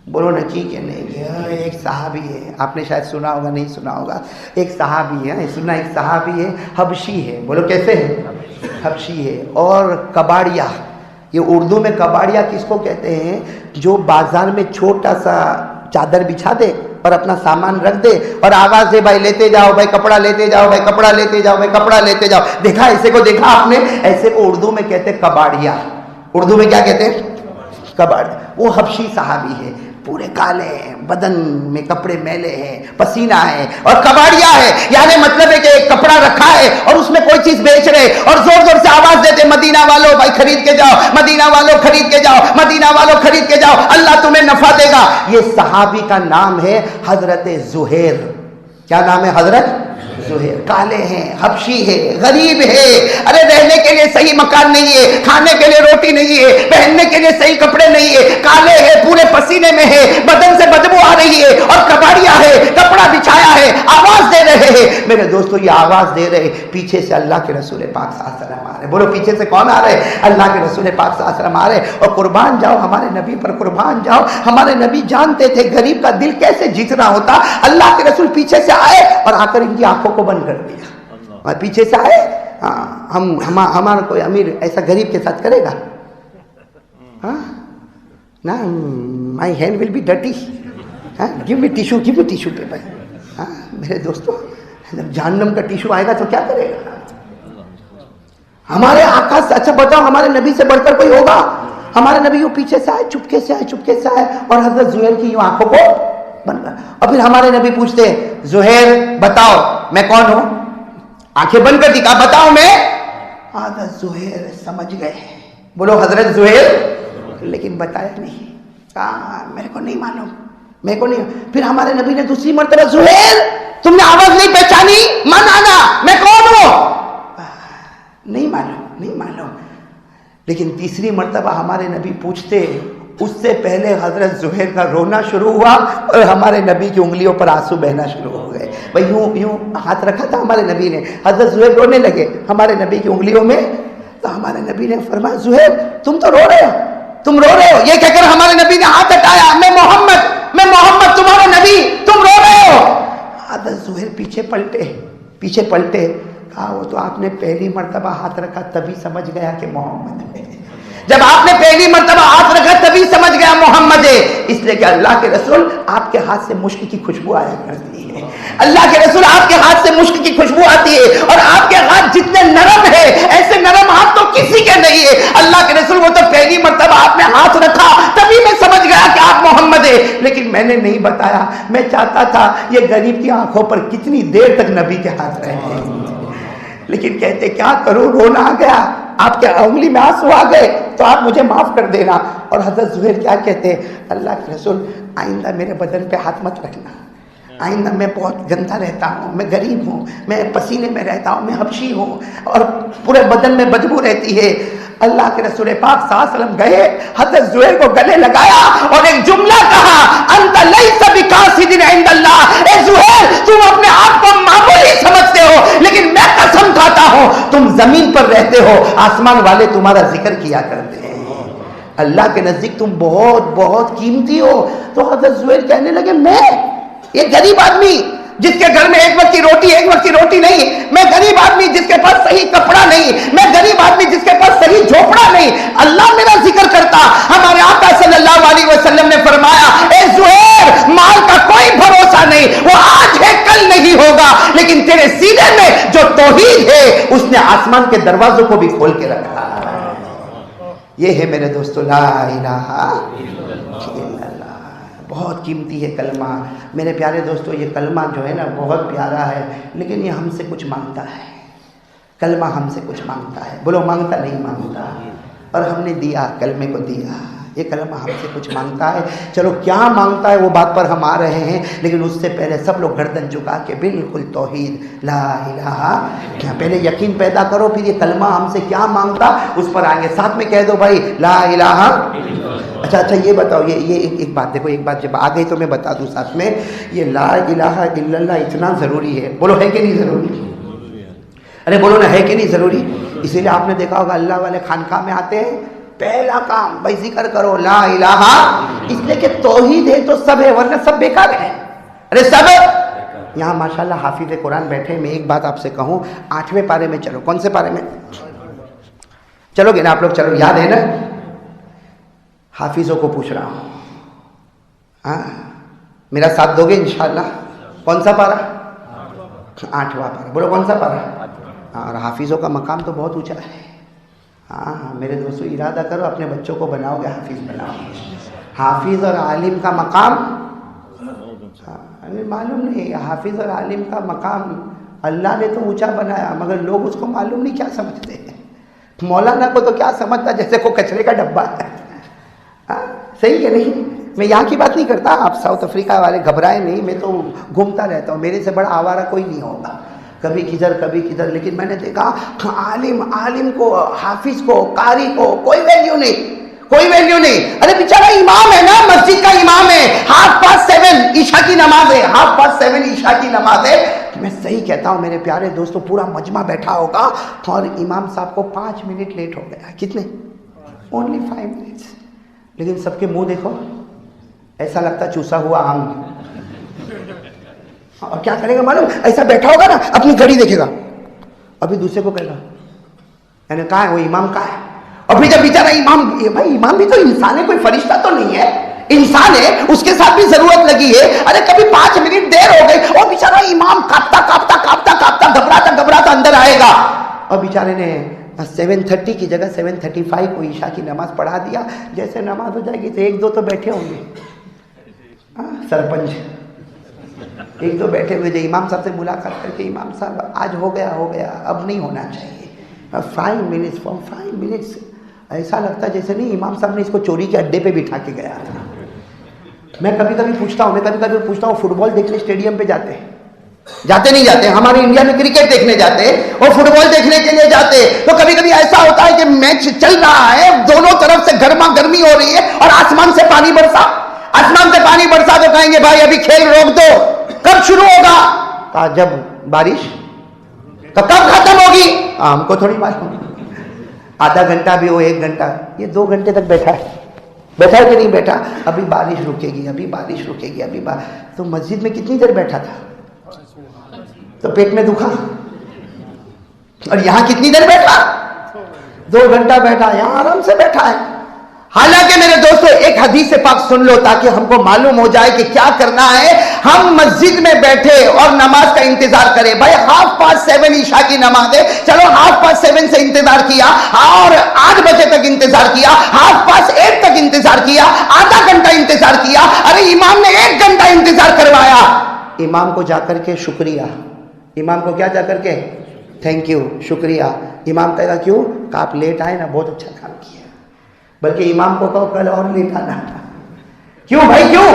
بولو نہ کی کہ نہیں کیا؟ ایک صحابی ہے، آپ نے شاید سنا ہوگا، نہیں سنا ہوگا، ایک صحابی ہے، سنا، ایک صحابی ہے، حبشی ہے، بولو کیسے ہے؟ حبشی ہے، اور کباڑیا، یہ اردو میں کباڑیا کس کو کہتے ہیں؟ جو بازار میں چھوٹا سا چادر بچھا دے اور اپنا سامان رکھ دے اور آواز دے، بھائی لیتے جاؤ، بھائی کپڑا لیتے جاؤ، بھائی کپڑا لیتے جاؤ، بھائی کپڑا لیتے جاؤ۔ دیکھا ایسے کو؟ دیکھا آپ نے؟ ایسے کو اردو میں کہتے کباڑیا۔ اردو میں کیا کہتے ہیں؟ کباڑیا۔ وہ حبشی صحابی ہے، پورے کالے ہیں، بدن میں کپڑے میلے ہیں، پسینہ ہے، اور کباڑیا ہے، یعنی مطلب ہے کہ ایک کپڑا رکھا ہے اور اس میں کوئی چیز بیچ رہے اور زور زور سے آواز دیتے، مدینہ والوں بھائی خرید کے جاؤ، مدینہ والوں خرید کے جاؤ، مدینہ والوں خرید کے جاؤ، اللہ تمہیں نفع دے گا۔ یہ صحابی کا نام ہے حضرت زہیر۔ کیا نام ہے؟ حضرت زہیر۔ کالے ہیں، حبشی ہے، غریب ہے، ارے رہنے کے لیے صحیح مکان نہیں ہے، کھانے کے لیے روٹی نہیں ہے، پہننے کے لیے صحیح کپڑے نہیں ہے، کالے ہے، پورے پسینے میں ہے، بدن سے بدبو آ رہی ہے، اور کباڑیا ہے، کپڑا بچھایا ہے، آواز دے رہے ہیں۔ میرے دوستو، یہ آواز دے رہے، پیچھے سے اللہ کے رسول پاک صلی اللہ علیہ وسلم آ رہے۔ بولو پیچھے سے کون آ رہے؟ اللہ کے رسول پاک صلی اللہ علیہ وسلم آ رہے، اور قربان جاؤ ہمارے نبی پر، قربان جاؤ۔ ہمارے نبی جانتے تھے غریب کا دل کیسے جیتنا ہوتا۔ اللہ کے رسول پیچھے سے آئے اور آ کر ان کی آنکھوں کو بند کر دیا، اور پیچھے سے آئے۔ ہمارا کوئی امیر ایسا غریب کے ساتھ کرے گا؟ نا، my hand will be dirty, give me tissue, give me tissue paper. میرے دوستو، جب جہنم کا ٹیشو آئے گا تو کیا کرے گا؟ ہمارے آقا سے اچھا بتاؤ، ہمارے نبی سے بڑھ کر کوئی ہوگا؟ ہمارے نبی یوں پیچھے سے آئے، چپکے سے آئے، چپکے سے آئے، اور حضرت زہیر کی یوں آنکھوں کو بند کر، اور پھر ہمارے نبی پوچھتے ہیں زہیر بتاؤ میں کون ہوں؟ آنکھیں بند کر دی، کہا بتاؤ میں۔ حضرت زہیر سمجھ گئے، بولو حضرت زہیر، لیکن بتایا نہیں، کہا میرے کو نہیں معلوم، میرے کو نہیں۔ پھر ہمارے نبی نے دوسری مرتبہ زہیر تم نے آواز نہیں پہچانی، من آنا، میں کون ہوں؟ نہیں معلوم، نہیں معلوم۔ لیکن تیسری مرتبہ ہمارے نبی پوچھتے، اس سے پہلے حضرت زہیر کا رونا شروع ہوا اور ہمارے نبی کی انگلیوں پر آنسو بہنا شروع ہو گئے۔ بھائی یوں ہاتھ رکھا تھا ہمارے نبی نے، حضرت زہیر رونے لگے ہمارے نبی کی انگلیوں میں، تو ہمارے نبی نے فرمایا زہیر تم تو رو رہے ہو، تم رو رہے ہو۔ یہ کہہ کر ہمارے نبی نے ہاتھ ہٹایا، میں محمد تمہارا نبی، تم رو رہے ہو۔ حضرت زہیر پیچھے پلٹے، کہا وہ تو آپ نے پہلی مرتبہ ہاتھ رکھا تبھی سمجھ گیا کہ محمد ہے، جب آپ نے پہلی مرتبہ ہاتھ رکھا تبھی سمجھ گیا محمد ہے، اس لیے کہ اللہ کے رسول آپ کے ہاتھ سے مشک کی خوشبو آیا کرتی ہے، اللہ کے رسول آپ کے ہاتھ سے مشک کی خوشبو آتی ہے، اور آپ کے ہاتھ جتنے نرم ہے ایسے نرم ہاتھ تو کسی کے نہیں ہے۔ اللہ کے رسول وہ تو پہلی مرتبہ آپ نے ہاتھ رکھا تبھی میں سمجھ گیا کہ آپ محمد ہے، لیکن میں نے نہیں بتایا، میں چاہتا تھا یہ غریب کی آنکھوں پر کتنی دیر تک نبی کے ہاتھ رہے، لیکن کہتے کیا کروں، رونا آ گیا، آپ کے انگلی میں آنسو آ گئے تو آپ مجھے معاف کر دینا۔ اور حضرت زہیر کیا کہتے، اللہ کے رسول آئندہ میرے بدن پہ ہاتھ مت رکھنا، آئندہ میں بہت گندا رہتا ہوں، میں غریب ہوں، میں پسینے میں رہتا ہوں، میں حبشی ہوں اور پورے بدن میں بدبو رہتی ہے۔ اللہ کے رسول پاک صلی اللہ علیہ وسلم گئے، حضرت زہیر کو گلے لگایا اور ایک جملہ کہا، انت لیس بقاصد عند اللہ، اے زہیر تم اپنے آپ کو معمولی سمجھتے ہو، لیکن میں قسم کھاتا ہوں تم زمین پر رہتے ہو، آسمان والے تمہارا ذکر کیا کرتے ہیں، اللہ کے نزدیک تم بہت بہت قیمتی ہو۔ تو حضرت زہیر کہنے لگے میں یہ غریب آدمی جس کے گھر میں ایک وقت کی روٹی نہیں، میں غریب آدمی جس کے پاس صحیح کپڑا نہیں، میں غریب آدمی جس کے پاس صحیح جھوپڑا نہیں، اللہ میرا ذکر کرتا۔ ہمارے آقا صلی اللہ علیہ وسلم نے فرمایا اے زہیر مال کا توحید ہے اس نے آسمان کے دروازوں کو بھی کھول کے رکھا. یہ ہے میرے دوستو لا الہ الا اللہ. بہت قیمتی ہے کلمہ میرے پیارے دوستو. یہ کلمہ جو ہے نا بہت پیارا ہے, لیکن یہ ہم سے کچھ مانگتا ہے. کلمہ ہم سے کچھ مانگتا ہے. بولو مانگتا نہیں مانگتا. اور ہم نے دیا, کلمے کو دیا. یہ کلمہ ہم سے کچھ مانگتا ہے. چلو کیا مانگتا ہے وہ بات پر ہم آ رہے ہیں, لیکن اس سے پہلے سب لوگ گردن جھکا کے بالکل توحید لا الہ, کیا پہلے یقین پیدا کرو, پھر یہ کلمہ ہم سے کیا مانگتا اس پر آئیں گے. ساتھ میں کہہ دو بھائی لا الہ. اچھا یہ بتاؤ, یہ ایک بات دیکھو, ایک بات جب آ گئی تو میں بتا دوں ساتھ میں. یہ لا الہ الا اللہ اتنا ضروری ہے, بولو ہے کہ نہیں ضروری؟ ارے بولو نا, ہے کہ نہیں ضروری؟ اسی لیے آپ نے دیکھا ہوگا اللہ والے خانقاہ میں آتے ہیں, پہلا کام بھائی ذکر کرو لا الہ, اس لیے کہ توحید ہے تو سب ہے, ورنہ سب بیکار ہے. ارے سب یہاں ماشاءاللہ حافظ قرآن بیٹھے. میں ایک بات آپ سے کہوں, 8ویں پارے میں چلو. کون سے پارے میں چلو گے نا آپ لوگ؟ چلو یاد ہے نا, حافظوں کو پوچھ رہا ہوں, ہاں میرا ساتھ دو گے انشاءاللہ؟ کون سا پارا؟ 8واں پارا. بولو کون سا پارا؟ اور حافظوں کا مقام تو بہت اونچا ہے. ہاں میرے دوستو ارادہ کرو, اپنے بچوں کو بناؤ گے حافظ بناؤ. حافظ اور عالم کا مقام ہمیں معلوم نہیں. حافظ اور عالم کا مقام اللہ نے تو اونچا بنایا, مگر لوگ اس کو معلوم نہیں کیا سمجھتے ہیں. مولانا کو تو کیا سمجھتا جیسے کوئی کچرے کا ڈبہ ہے. صحیح ہے نہیں؟ میں یہاں کی بات نہیں کرتا, آپ ساؤتھ افریقہ والے گھبرائے نہیں, میں تو گھومتا رہتا ہوں, میرے سے بڑا آوارہ کوئی نہیں ہوگا. کبھی کدھر کبھی کدھر, لیکن میں نے دیکھا عالم کو, حافظ کو, قاری کو کوئی ویلیو نہیں, کوئی ویلیو نہیں. ارے بیچارہ امام ہے نا, مسجد کا امام ہے, 7:30 عشاء کی نماز ہے, 7:30 عشاء کی نماز ہے. میں صحیح کہتا ہوں میرے پیارے دوستو, پورا مجمع بیٹھا ہوگا اور امام صاحب کو 5 منٹ لیٹ ہو گیا. کتنے؟ Only 5 minutes. لیکن سب کے منہ دیکھو, ایسا لگتا چوسا ہوا آم. اور کیا کرے گا معلوم؟ ایسا بیٹھا ہوگا نا, اپنی گھڑی دیکھے گا, ابھی دوسرے کو کہے گا یعنی کہاں ہے وہ امام, کہاں ہے. اور پھر جب بیچارہ امام, بھائی امام بھی تو انسان ہے, کوئی فرشتہ تو نہیں ہے, انسان ہے, اس کے ساتھ بھی ضرورت لگی ہے. ارے کبھی 5 منٹ دیر ہو گئی اور بیچارہ امام کاپتا کاپتا کاپتا کاپتا گھبراتا گھبراتا اندر آئے گا, اور بیچارے نے 7:30 کی جگہ 7:35 کو عشاء کی نماز پڑھا دیا. جیسے نماز ہو جائے گی تو 1-2 تو بیٹھے ہوں گے, سرپنچ 1-2 بیٹھے ہوئے جو امام صاحب سے ملاقات کر کے, امام صاحب آج ہو گیا, اب نہیں ہونا چاہیے. 5 منٹس, فار 5 منٹس. ایسا لگتا جیسے نہیں امام صاحب نے اس کو چوری کے اڈے پہ بٹھا کے گیا تھا. میں کبھی کبھی پوچھتا ہوں, فٹ بال دیکھنے اسٹیڈیم پہ جاتے نہیں جاتے؟ ہمارے انڈیا میں کرکٹ دیکھنے جاتے اور فٹ بال دیکھنے کے لیے جاتے, تو کبھی کبھی ایسا ہوتا ہے کہ میچ چل رہا ہے, دونوں طرف سے گرما گرمی ہو رہی ہے اور آسمان سے پانی برسا تو کہیں گے بھائی ابھی کھیل روک دو, کب شروع ہوگا؟ کہا جب بارش. کب ختم ہوگی؟ ہم کو تھوڑی معلوم. آدھا گھنٹہ بھی ہو, 1 گھنٹہ, یہ 2 گھنٹے تک بیٹھا ہے کہ نہیں بیٹھا؟ ابھی بارش رکے گی. تو مسجد میں کتنی دیر بیٹھا تھا؟ تو پیٹ میں دکھا. اور یہاں کتنی دیر بیٹھا؟ 2 گھنٹہ بیٹھا, یہاں آرام سے بیٹھا ہے. حالانکہ میرے دوستو ایک حدیث پاک سن لو تاکہ ہم کو معلوم ہو جائے کہ کیا کرنا ہے. ہم مسجد میں بیٹھے اور نماز کا انتظار کریں. بھائی 7:30 عشاء کی نماز ہے, چلو 7:30 سے انتظار کیا اور 8 بجے تک انتظار کیا, 8:08 تک انتظار کیا, آدھا گھنٹہ انتظار کیا. ارے امام نے 1 گھنٹہ انتظار کروایا. امام کو جا کر کے شکریہ, امام کو کیا جا کر کے تھینک یو, شکریہ. امام کہے گا کیوں؟ کہ آپ لیٹ آئے نا, بہت اچھا کام کیا. بلکہ امام کو کہو کل اور لیٹ آنا. کیوں بھائی کیوں؟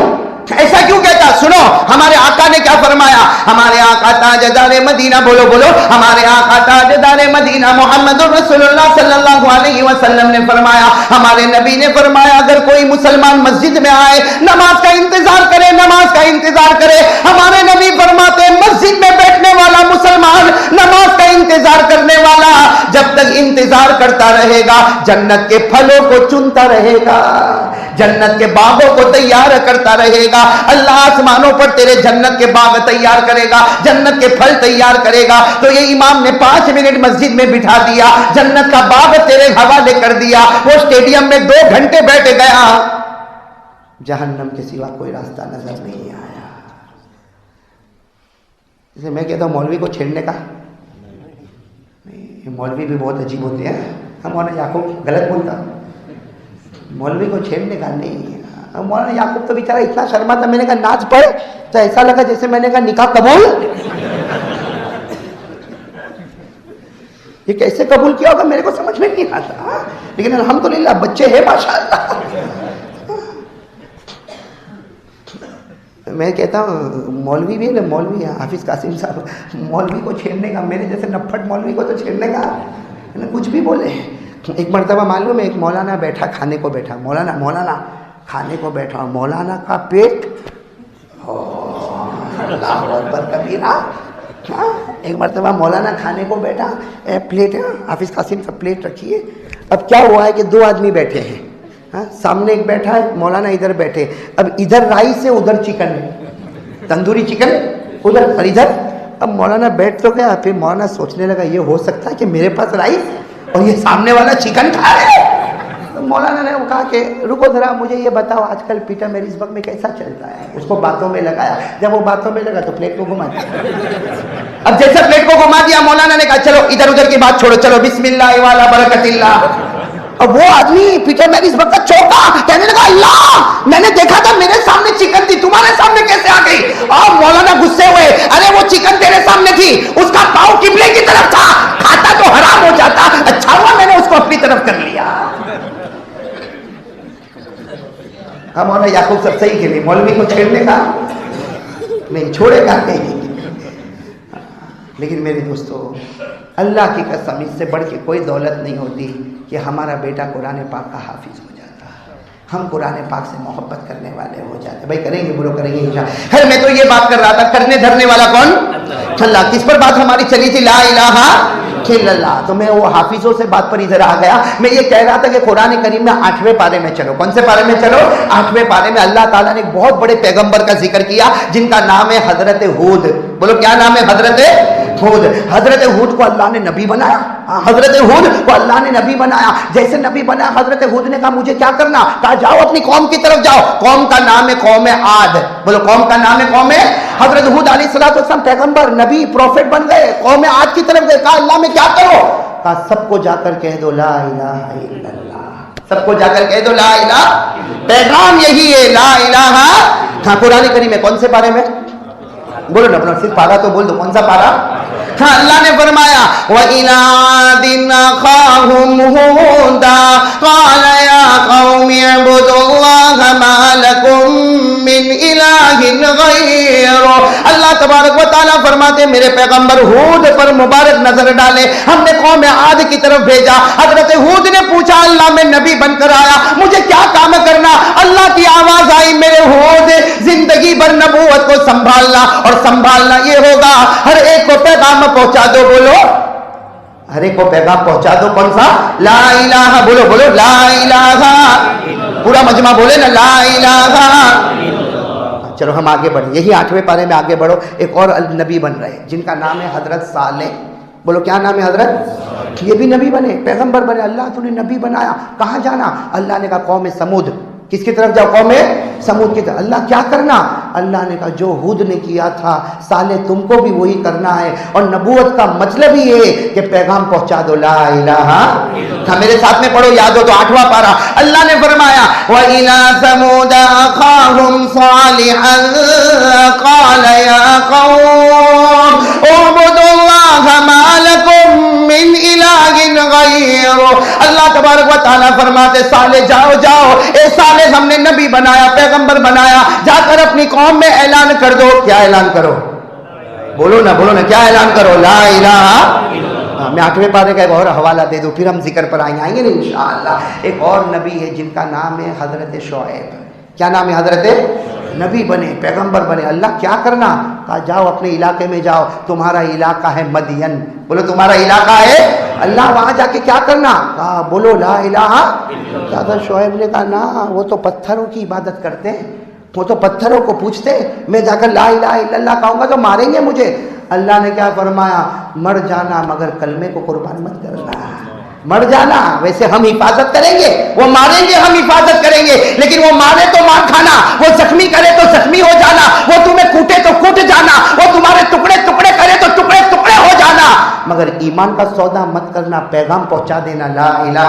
ایسا کیوں کہتا؟ سنو ہمارے آقا نے کیا فرمایا. ہمارے آقا تاجدار مدینہ, بولو بولو, ہمارے آقا تاجدار مدینہ محمد رسول اللہ صلی اللہ علیہ وسلم نے فرمایا, ہمارے نبی نے فرمایا اگر کوئی مسلمان مسجد میں آئے نماز کا انتظار کرے. ہمارے نبی فرماتے مسجد میں بیٹھنے والا مسلمان, نماز کا انتظار کرنے والا جب تک انتظار کرتا رہے گا جنت کے پھلوں کو چنتا رہے گا, جنت کے باغوں کو تیار کرتا رہے گا. اللہ آسمانوں پر تیرے جنت کے باغ تیار کرے گا, جنت کے پھل تیار کرے گا. تو یہ امام نے 5 منٹ مسجد میں بٹھا دیا, جنت کا باغ تیرے حوالے کر دیا. وہ اسٹیڈیم میں 2 گھنٹے بیٹھ گیا, جہنم کے سوا کوئی راستہ نظر نہیں آیا. جسے میں کہتا ہوں مولوی کو چھیڑنے کا یہ مولوی بھی بہت عجیب ہوتے ہیں. مولانا یعقوب غلط بولتا, مولوی کو چھیڑنے کا نہیں. مولانا یعقوب تو بیچارہ اتنا شرما تھا, میں نے کہا ناچ پڑھ تو ایسا لگا جیسے میں نے کہا نکاح قبول. یہ کیسے قبول کیا ہوگا میرے کو سمجھ میں نہیں آتا, لیکن الحمدللہ بچے ہیں ماشاءاللہ. میں کہتا ہوں مولوی بھی ہے نا, مولوی حافظ قاسم صاحب, مولوی کو چھیڑنے کا, میرے جیسے نپھٹ مولوی کو تو چھیڑنے کا کچھ بھی بولے. ایک مرتبہ معلوم ہے ایک مولانا بیٹھا کھانے کو بیٹھا, مولانا کھانے کو بیٹھا, مولانا کا پیٹ اللہ اکبر کبیرہ. ایک مرتبہ مولانا کھانے کو بیٹھا, پلیٹ ہے حافظ قاسم صاحب پلیٹ رکھی ہے. اب کیا ہوا ہے کہ دو آدمی بیٹھے ہیں, سامنے ایک بیٹھا ہے, مولانا ادھر بیٹھے. اب ادھر رائس ہے ادھر چکن ہے, تندوری چکن ادھر اور ادھر. اب مولانا بیٹھ تو گیا, پھر مولانا سوچنے لگا یہ ہو سکتا ہے کہ میرے پاس رائس اور یہ سامنے والا چکن کھا رہے ہیں. مولانا نے کہا کہ رکو ذرا مجھے یہ بتاؤ آج کل پیٹر میرزبرگ میں کیسا چلتا ہے. اس کو باتوں میں لگایا, جب وہ باتوں میں لگا تو پلیٹ کو گھما دیا. اب جیسے پلیٹ کو گھما دیا مولانا نے کہا چلو ادھر ادھر کی بات چھوڑو, چلو بسم اللہ والا برکت اللہ. اب وہ آدمی پیٹر میرزبرگ کا چوکا, کہنے لگا اللہ میں نے دیکھا تھا میرے سامنے چکن تھی, تمہارے سامنے کیسے آ گئی؟ اور مولانا غصے ہوئے, ارے وہ چکن تیرے سامنے تھی, اس کا پاؤں قبلے کی طرف تھا, کھاتا تو حرام ہو جاتا, اچھا ہوا میں نے اس کو اپنی طرف کر لیا. ہم مولانا یعقوب سب صحیح کے لیے مولوی کو چھیڑنے کا نہیں, چھوڑے گا نہیں. لیکن میرے دوستو اللہ کی قسم اس سے بڑھ کے کوئی دولت نہیں ہوتی کہ ہمارا بیٹا قرآن پاک کا حافظ ہو جاتا, ہم قرآن پاک سے محبت کرنے والے ہو جاتے. بھائی کریں گے برو کریں گے انشاءاللہ. خیر میں تو یہ بات کر رہا تھا, کرنے دھرنے والا کون؟ اللہ. کس پر بات ہماری چلی تھی؟ لا الہ الا اللہ. تو میں وہ حافظوں سے بات پر ادھر آ گیا. میں یہ کہہ رہا تھا کہ قرآن کریم میں 8ویں پارے میں چلو. کون سے پارے میں چلو؟ 8ویں پارے میں اللہ تعالیٰ نے ایک بہت بڑے پیغمبر کا ذکر کیا جن کا نام ہے حضرت ہود. بولو کیا نام ہے؟ حضرت ہود. حضرت ہود کو اللہ نے نبی بنایا, حضرت ہود کو اللہ نے نبی بنایا. جیسے نبی بنایا حضرت ہود نے کہا مجھے کیا کرنا؟ کہا جاؤ اپنی قوم کی طرف جاؤ. قوم کا نام ہے قوم عاد. بولو قوم کا نام ہے قوم. حضرت ہود علیہ السلام پیغمبر نبی پروفٹ بن گئے, قوم عاد کی طرف گئے. کہا اللہ میں کیا کرو؟ کہا سب کو جا کر کہہ دو لا الہ الا اللہ. سب کو جا کر کہہ دو لا الہ. پیغام یہی ہے لا الہ. ہاں قرآن کریم میں کون سے پارے میں؟ بولو نا, بولو صرف پارا تو بول دو. کون سا پارا؟ ہاں اللہ نے فرمایا وَإِلَىٰ عَادٍ أَخَاهُمْ هُودًا قَالَ يَا قَوْمِ اعْبُدُوا اللَّهَ مَا لَكُم مِّنْ إِلَٰهٍ غَيْرُهُ. اللہ تبارک و تعالیٰ فرماتے میرے پیغمبر ہود پر مبارک نظر ڈالے, ہم نے قوم عاد کی طرف بھیجا. حضرت ہود نے پوچھا اللہ میں نبی بن کر آیا, مجھے کیا کام کرنا؟ اللہ کی آواز آئی میرے ہود زندگی بھر نبوت کو سنبھالنا, اور سنبھالنا یہ ہوگا ہر ایک کو پیغام پہنچا دو. بولو ہر ایک کو پیغام پہنچا دو. کون سا؟ لا الہ. بولو بولو لا الہ. پورا مجمع بولے نا لا الہ. چلو ہم آگے بڑھیں, یہی 8ویں پارے میں آگے بڑھو. ایک اور نبی بن رہے جن کا نام ہے حضرت صالح. بولو کیا نام ہے؟ حضرت. یہ بھی نبی بنے, پیغمبر بنے. اللہ تو نے نبی بنایا, کہاں جانا؟ اللہ نے کہا قوم سمود. کس کی طرف جاؤ؟ قوم سمود کی طرف. اللہ کیا کرنا؟ اللہ نے کہا جو ہود نے کیا تھا صالح تم کو بھی وہی کرنا ہے, اور نبوت کا مطلب ہی ہے کہ پیغام پہنچا دو لا الہ. ہاں میرے ساتھ میں پڑھو, یاد ہو تو 8واں پارہ. اللہ نے فرمایا وَإِلَىٰ ثَمُودَ أَخَاهُمْ صَالِحًا قَالَ يَا قَوْمِ اعْبُدُوا اللَّهَ مَا لَكُم مِّنْ إِلَٰهٍ غَيْرُهُ. اللہ تبارک و تعالیٰ فرماتے صالح جاؤ جاؤ, اے صالح ہم نے نبی بنایا, پیغمبر بنایا, جا کر اپنی قوم میں اعلان کر دو. کیا اعلان کرو؟ بولو نا کیا اعلان کرو؟ لا الہ. میں 8ویں پارے کا ایک اور حوالہ دے دوں, پھر ہم ذکر پر آئیں گے نا انشاءاللہ. ایک اور نبی ہے جن کا نام ہے حضرت شعیب. کیا نام ہے؟ حضرت نبی بنے, پیغمبر بنے. اللہ کیا کرنا؟ کہا جاؤ اپنے علاقے میں جاؤ, تمہارا علاقہ ہے مدین. بولو تمہارا علاقہ ہے. اللہ وہاں جا کے کیا کرنا؟ کہا بولو لا الہ. حضرت شعیب نے کہا نا وہ تو پتھروں کی عبادت کرتے ہیں, وہ تو پتھروں کو پوچھتے, میں جا کر لا الہ الا اللہ کہوں گا تو ماریں گے مجھے. اللہ نے کیا فرمایا؟ مر جانا مگر کلمے کو قربان مت کرنا. مر جانا, ویسے ہم حفاظت کریں گے, وہ ماریں گے ہم حفاظت کریں گے, لیکن وہ مارے تو مار کھانا, وہ زخمی کرے تو زخمی ہو جانا, وہ تمہیں کوٹے تو کوٹ جانا, وہ تمہارے ٹکڑے ٹکڑے کرے تو ٹکڑے ٹکڑے ہو جانا مگر ایمان کا سودا مت کرنا، پیغام پہنچا دینا، لا الہ۔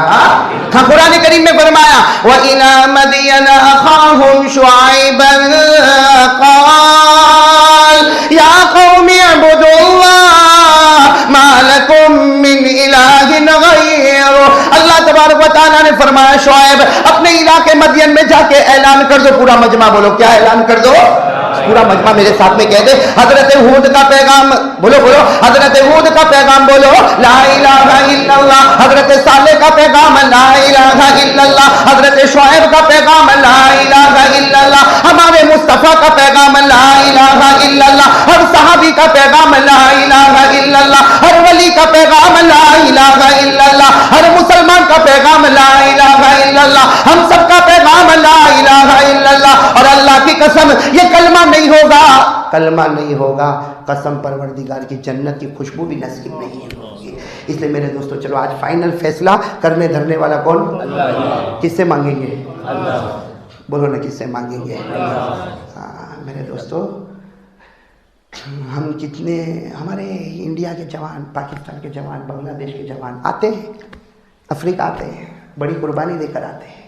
ہاں قرآن کریم میں فرمایا وَإِلَىٰ مَدْيَنَ أَخَاهُمْ شُعَيْبًا قَالَ يَا قَوْمِ اعْبُدُوا اللَّهَ مَا لَكُم مِّنْ إِلَٰهٍ غَيْرُهُ۔ اللہ تبارک و تعالیٰ نے فرمایا شعیب اپنے علاقے مدین میں جا کے اعلان کر دو، پورا مجمع بولو کیا اعلان کر دو؟ پورا مجمع میرے ساتھ میں کہہ دے، حضرت ہود کا پیغام بولو، بولو حضرت ہود کا پیغام بولو، لا الہ الا اللہ۔ حضرت صالح کا پیغام لا الہ الا اللہ۔ حضرت شعیب کا پیغام لا الہ الا اللہ۔ ہمارے مصطفیٰ کا پیغام لا الہ الا اللہ۔ ہر صحابی کا پیغام لا الہ الا اللہ۔ ہر ولی کا پیغام لا الہ الا اللہ۔ ہر مسلمان کا پیغام لا الہ الا اللہ۔ ہم سب کا پیغام لا الہ الا اللہ۔ اور اللہ کی قسم یہ کلمہ نہیں ہوگا، کلمہ نہیں ہوگا، قسم پروردگار کی جنت کی خوشبو بھی نصیب نہیں ہوگی۔ اس لیے میرے دوستو چلو آج فائنل فیصلہ کرنے دھرنے والا کون؟ اللہ۔ کس سے مانگیں گے؟ اللہ۔ بولو نا کس سے مانگیں گے؟ اللہ۔ میرے دوستو ہم کتنے ہمارے انڈیا کے جوان، پاکستان کے جوان، بنگلہ دیش کے جوان آتے ہیں، افریقہ آتے ہیں، بڑی قربانی دے کر آتے ہیں۔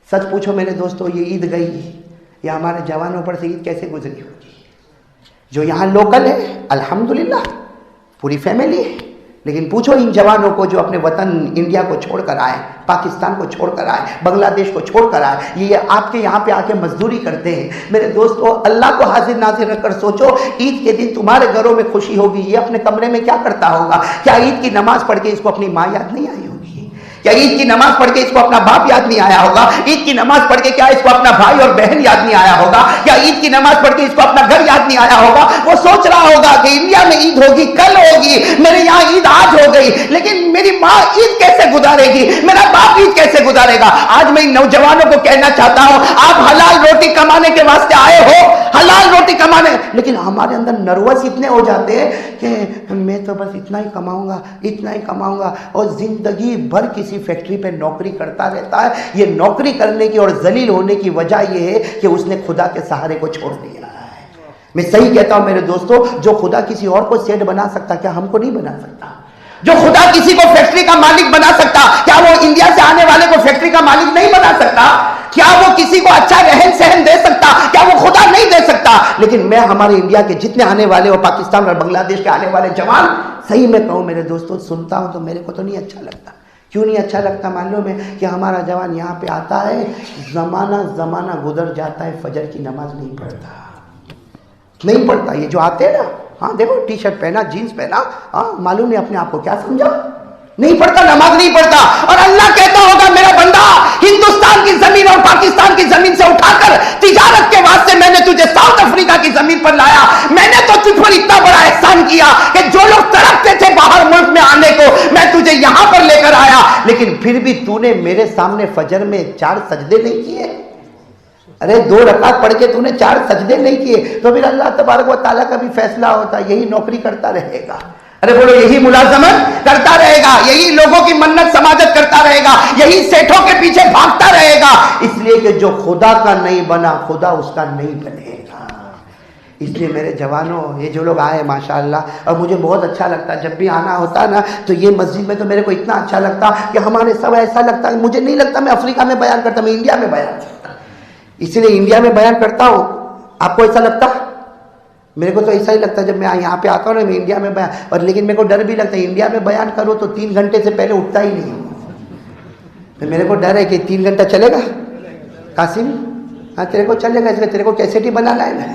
سچ پوچھو میرے دوستو یہ عید گئی یا ہمارے جوانوں پر سے عید کیسے گزری ہوگی؟ جو یہاں لوکل ہے الحمدللہ پوری فیملی ہے، لیکن پوچھو ان جوانوں کو جو اپنے وطن انڈیا کو چھوڑ کر آئے، پاکستان کو چھوڑ کر آئے، بنگلہ دیش کو چھوڑ کر آئے، یہ آپ کے یہاں پہ آ کے مزدوری کرتے ہیں۔ میرے دوستو اللہ کو حاضر ناظر رکھ کر سوچو عید کے دن تمہارے گھروں میں خوشی ہوگی، یہ اپنے کمرے میں کیا کرتا ہوگا؟ کیا عید کی نماز پڑھ کے اس کو اپنی ماں یاد نہیں آئی ہوگی؟ کیا عید کی نماز پڑھ کے اس کو اپنا باپ یاد نہیں آیا ہوگا؟ عید کی نماز پڑھ کے کیا اس کو اپنا بھائی اور بہن یاد نہیں آیا ہوگا؟ کیا عید کی نماز پڑھ کے اس کو اپنا گھر یاد نہیں آیا ہوگا؟ وہ سوچ رہا ہوگا کہ انڈیا میں عید ہوگی، کل ہوگی، میرے یہاں عید آج ہو گئی، لیکن میری ماں عید کیسے گزارے گی، میرا باپ عید کیسے گزارے گا؟ آج میں نوجوانوں کو کہنا چاہتا ہوں آپ حلال روٹی کمانے کے واسطے آئے ہو، حلال روٹی کمانے، لیکن ہمارے اندر نروس اتنے ہو جاتے ہیں کہ میں تو بس اتنا ہی کماؤں گا، اتنا ہی کماؤں گا، اور زندگی بھر کسی فیکٹری پہ نوکری کرتا رہتا ہے۔ یہ نوکری کرنے کی اور ذلیل ہونے کی وجہ یہ ہے کہ اس نے خدا کے سہارے کو چھوڑ دیا ہے۔ میں صحیح کہتا ہوں میرے دوستو، جو خدا کسی اور کو سیٹ بنا سکتا کیا ہم کو نہیں بنا سکتا؟ جو خدا کسی کو فیکٹری کا مالک بنا سکتا کیا وہ انڈیا سے آنے والے کو فیکٹری کا مالک نہیں بنا سکتا؟ کیا وہ کسی کو اچھا رہن سہن دے سکتا؟ کیا وہ خدا نہیں دے سکتا؟ لیکن میں ہمارے انڈیا کے جتنے آنے والے اور پاکستان اور بنگلہ دیش کے آنے والے جوان صحیح میں کہوں میرے دوستو سنتا ہوں تو میرے کو تو نہیں اچھا لگتا۔ کیوں نہیں اچھا لگتا معلوم ہے؟ کہ ہمارا جوان یہاں پہ آتا ہے، زمانہ گزر جاتا ہے، فجر کی نماز نہیں پڑھتا۔ یہ جو آتے ہیں نا، ہاں دیکھو ٹی شرٹ پہنا، جینس پہنا، ہاں معلوم نہیں اپنے آپ کو کیا سمجھا، نہیں پڑھتا، نماز نہیں پڑھتا۔ اور اللہ کہتا ہوگا میرا بندہ ہندوستان کی زمین اور پاکستان کی زمین سے اٹھا کر تجارت کے واسطے میں نے تجھے ساؤتھ افریقہ کی زمین پر لایا، میں نے تو تجھ پر اتنا بڑا احسان کیا کہ جو لوگ تڑپتے تھے باہر ملک میں آنے کو میں تجھے یہاں پر لے کر آیا، لیکن پھر بھی تو نے میرے سامنے فجر میں 4 سجدے نہیں کیے۔ ارے 2 رکعت پڑھ کے تو نے 4 سجدے نہیں کیے، تو پھر اللہ تبارک و تعالیٰ کا بھی فیصلہ ہوتا ہے یہی نوکری کرتا رہے گا، ارے بولو یہی ملازمت کرتا رہے گا، یہی لوگوں کی منت سماجت کرتا رہے گا، یہی سیٹھوں کے پیچھے بھاگتا رہے گا، اس لیے کہ جو خدا کا نہیں بنا خدا اس کا نہیں بنے گا۔ اس لیے میرے جوانوں یہ جو لوگ آئے ماشاءاللہ، اور مجھے بہت اچھا لگتا جب بھی آنا ہوتا نا تو یہ مسجد میں تو میرے کو اتنا اچھا لگتا کہ ہمارے سب ایسا لگتا ہے، مجھے نہیں لگتا میں افریقہ میں بیان کرتا، میں انڈیا میں بیان کرتا، اسی لیے انڈیا میں بیان کرتا ہوں۔ آپ کو ایسا لگتا؟ میرے کو تو ایسا ہی لگتا ہے جب میں یہاں پہ آتا ہوں نا میں انڈیا میں بیان، اور لیکن میرے کو ڈر بھی لگتا ہے انڈیا میں بیان کرو تو 3 گھنٹے سے پہلے اٹھتا ہی نہیں، تو میرے کو ڈر ہے کہ 3 گھنٹہ چلے گا قاسم؟ ہاں تیرے کو چلے گا، اس لیے تیرے کو کیسٹ ہی بنانا ہے نا۔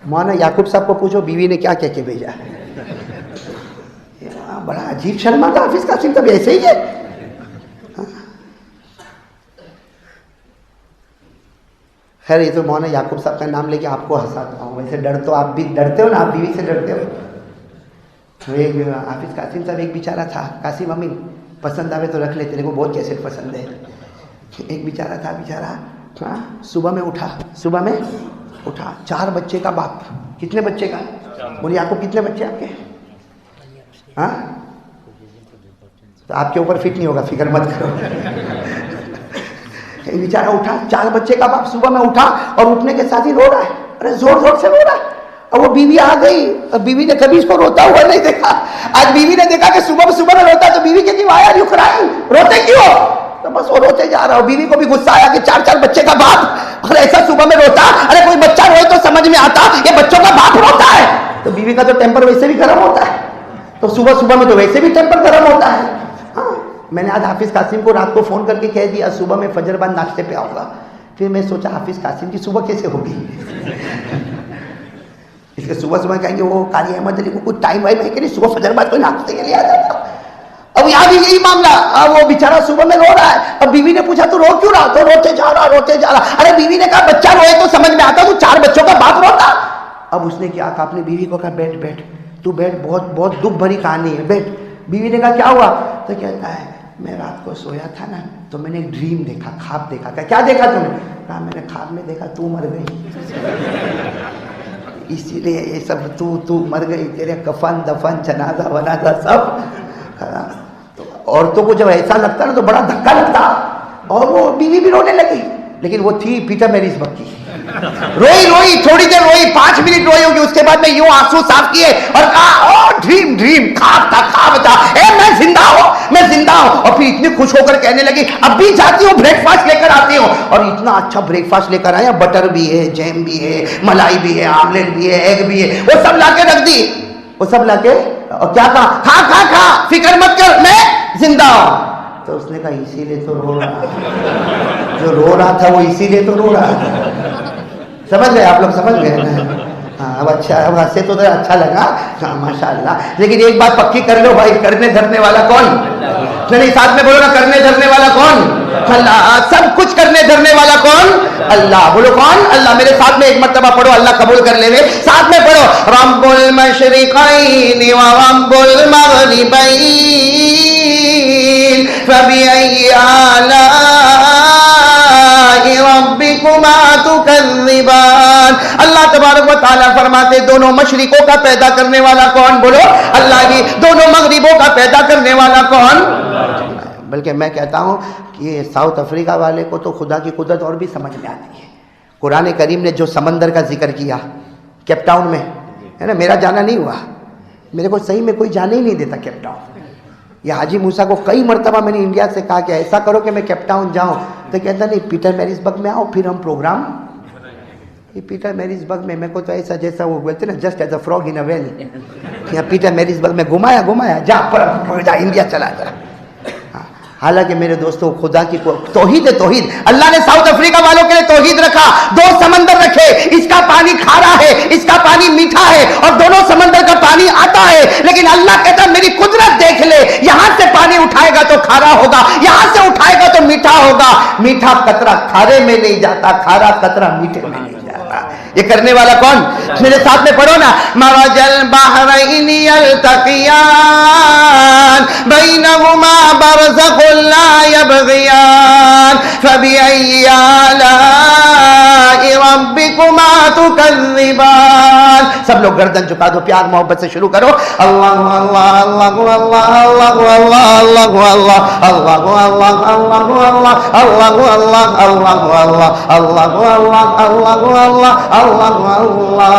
مولانا یعقوب صاحب کو پوچھو بیوی نے کیا کہہ کے بھیجا ہے، بڑا عجیب شرما تھا حافظ قاسم، تب ایسے ہی ہے۔ خیر یہ تو مولانا یعقوب صاحب کا نام لے کے آپ کو ہنساتا ہوں، ویسے ڈر تو آپ بھی ڈرتے ہو نا، آپ بیوی سے ڈرتے ہو۔ ایک حافظ قاسم صاحب ایک بیچارہ تھا، قاسم امین پسند آوے تو رکھ لے تیرے کو بہت کیسٹ پسند ہے۔ ایک بیچارہ تھا، ہاں صبح میں اٹھا 4 بچے کا باپ، کتنے بچے کا؟ بولیے آپ کو کتنے بچے آپ کے؟ ہاں تو آپ کے اوپر فٹ نہیں ہوگا، فکر مت کرو۔ بیچارہ اٹھا 4 بچے کا باپ، صبح میں اٹھا اور اٹھنے کے ساتھ ہی رو رہا ہے، ارے زور زور سے رو رہا ہے، اور وہ بیوی آ گئی اور بیوی نے کبھی اس کو روتا ہوا نہیں دیکھا. آج بیوی نے دیکھا کہ صبح میں روتا تو بیوی کہتی why are you crying؟ روتے کیوں؟ تو بس وہ روتے جا رہا. بیوی کو بھی غصہ آیا کہ 4 بچے کا باپ اور ایسا صبح میں روتا. ارے کوئی بچہ روئے تو سمجھ میں آتا یہ بچوں کا باپ روتا ہے. تو بیوی کا تو ٹیمپر ویسے بھی گرم ہوتا ہے, تو صبح میں تو ویسے بھی ٹیمپر گرم ہوتا ہے. ہاں میں نے آج حافظ قاسم کو رات کو فون کر کے کہہ دیا صبح میں فجر بعد ناشتے پہ آؤں گا. پھر میں سوچا حافظ قاسم کی صبح کیسے ہوگی, اس لیے صبح کہیں گے وہ قاری احمد علی کو کچھ ٹائم ہے کہ نہیں صبح فجر بعد کوئی ناشتے کے لیے آ جاتا. اب یہاں بھی یہی معاملہ, وہ بیچارہ صبح میں رو رہا ہے. اب بیوی نے پوچھا تو رو کیوں رہا؟ تو روتے جا رہا. ارے بیوی نے کہا بچہ روئے تو سمجھ میں آتا, تو 4 بچوں کا باپ روتا. اب اس نے کیا کہا, اپنی بیوی کو کہا بیٹھ تو بیٹھ, بہت دکھ بھری کہانی ہے, بیٹھ. بیوی نے کہا کیا ہوا؟ تو کہتا ہے میں رات کو سویا تھا نا تو میں نے ایک ڈریم دیکھا, خواب دیکھا. کیا دیکھا تم نے؟ کہا میں نے خواب میں دیکھا تو مر گئی, اسی لیے یہ سب تو مر گئی, تیرے کفن دفن جنازہ ونازہ سب. تو عورتوں کو جب ایسا لگتا نا تو بڑا دھکا لگتا, اور وہ بیوی بھی رونے لگی. لیکن وہ تھی پیٹر میریسبرگ کی, روئی تھوڑی دیر روئی, 5 منٹ روئی ہوگی. اس کے بعد میں یوں آنسو صاف کیے اور کہا ڈریم خواب تھا, میں زندہ ہوں. اور پھر اتنی خوش ہو کر کہنے لگی اب بھی جاتی ہوں بریک فاسٹ لے کر آتی ہوں. اور اتنا اچھا بریک فاسٹ لے کر آیا, بٹر بھی ہے, جیم بھی ہے, ملائی بھی ہے, آملیٹ بھی ہے, ایگ بھی ہے, وہ سب لا کے رکھ دی. وہ سب لا کے اور کیا کہا, کھا فکر مت کر میں زندہ ہوں. تو اس نے کہا اسی لیے تو رو رہا, جو رو رہا تھا وہ اسی لیے تو رو رہا تھا. سمجھ گئے آپ لوگ, سمجھ گئے نا؟ ہاں اب اچھا, اب ہنسے تو اچھا لگا. ہاں ماشاء اللہ. لیکن ایک بات پکی کر لو بھائی, کرنے دھرنے والا کون؟ نہیں ساتھ میں بولو نا, کرنے دھرنے والا کون؟ اللہ. سب کچھ کرنے دھرنے والا کون؟ اللہ. بولو کون؟ اللہ. میرے ساتھ میں ایک مرتبہ پڑھو, اللہ قبول کر لے. ساتھ میں پڑھو, رب المشرقین و رب المغربین فبأي آلاء ربكما تكذبان. اللہ تبارک و تعالیٰ فرماتے دونوں مشرقوں کا پیدا کرنے والا کون؟ بولو اللہ جی. دونوں مغربوں کا پیدا کرنے والا کون؟ بلکہ میں کہتا ہوں کہ ساؤتھ افریقہ والے کو تو خدا کی قدرت اور بھی سمجھ میں آتی ہے. قرآن کریم نے جو سمندر کا ذکر کیا کیپ ٹاؤن میں, ہے نا, میرا جانا نہیں ہوا, میرے کو صحیح میں کوئی جانے ہی نہیں دیتا کیپ ٹاؤن. یہ حاجی موسیٰ کو کئی مرتبہ میں نے انڈیا سے کہا کہ ایسا کرو کہ میں کیپ ٹاؤن جاؤں, تو کہتا نہیں پیٹر میریسبرگ میں آؤ پھر ہم پروگرام. یہ پیٹر میریسبرگ میں میرے کو تو ایسا جیسا وہ بولتے نا just as a frog in a well, یہاں پیٹر میریسبرگ میں گھمایا جا انڈیا چلا جا. حالانکہ میرے دوستوں خدا کی توحید ہے, توحید. اللہ نے ساؤتھ افریقہ والوں کے لیے توحید رکھا, 2 سمندر رکھے, اس کا پانی کھارا ہے, اس کا پانی میٹھا ہے, اور دونوں سمندر کا پانی آتا ہے. لیکن اللہ کہتا ہے میری قدرت دیکھ لے, یہاں سے پانی اٹھائے گا تو کھارا ہوگا, یہاں سے اٹھائے گا تو میٹھا ہوگا. میٹھا قطرہ کھارے میں نہیں جاتا, کھارا قطرہ میٹھے میں نہیں جاتا. یہ کرنے والا کون؟ میرے ساتھ میں پڑھو نا, مرج البحرین یلتقیان بینہما برزخ لا یبغیان فبأی آلاء ربکما تکذبان. سب لوگ گردن جھکا دو, پیار محبت سے شروع کرو. اللہ اللہ اللہ اللہ اللہ اللہ اللہ اللہ اللہ اللہ اللہ اللہ اللہ اللہ اللہ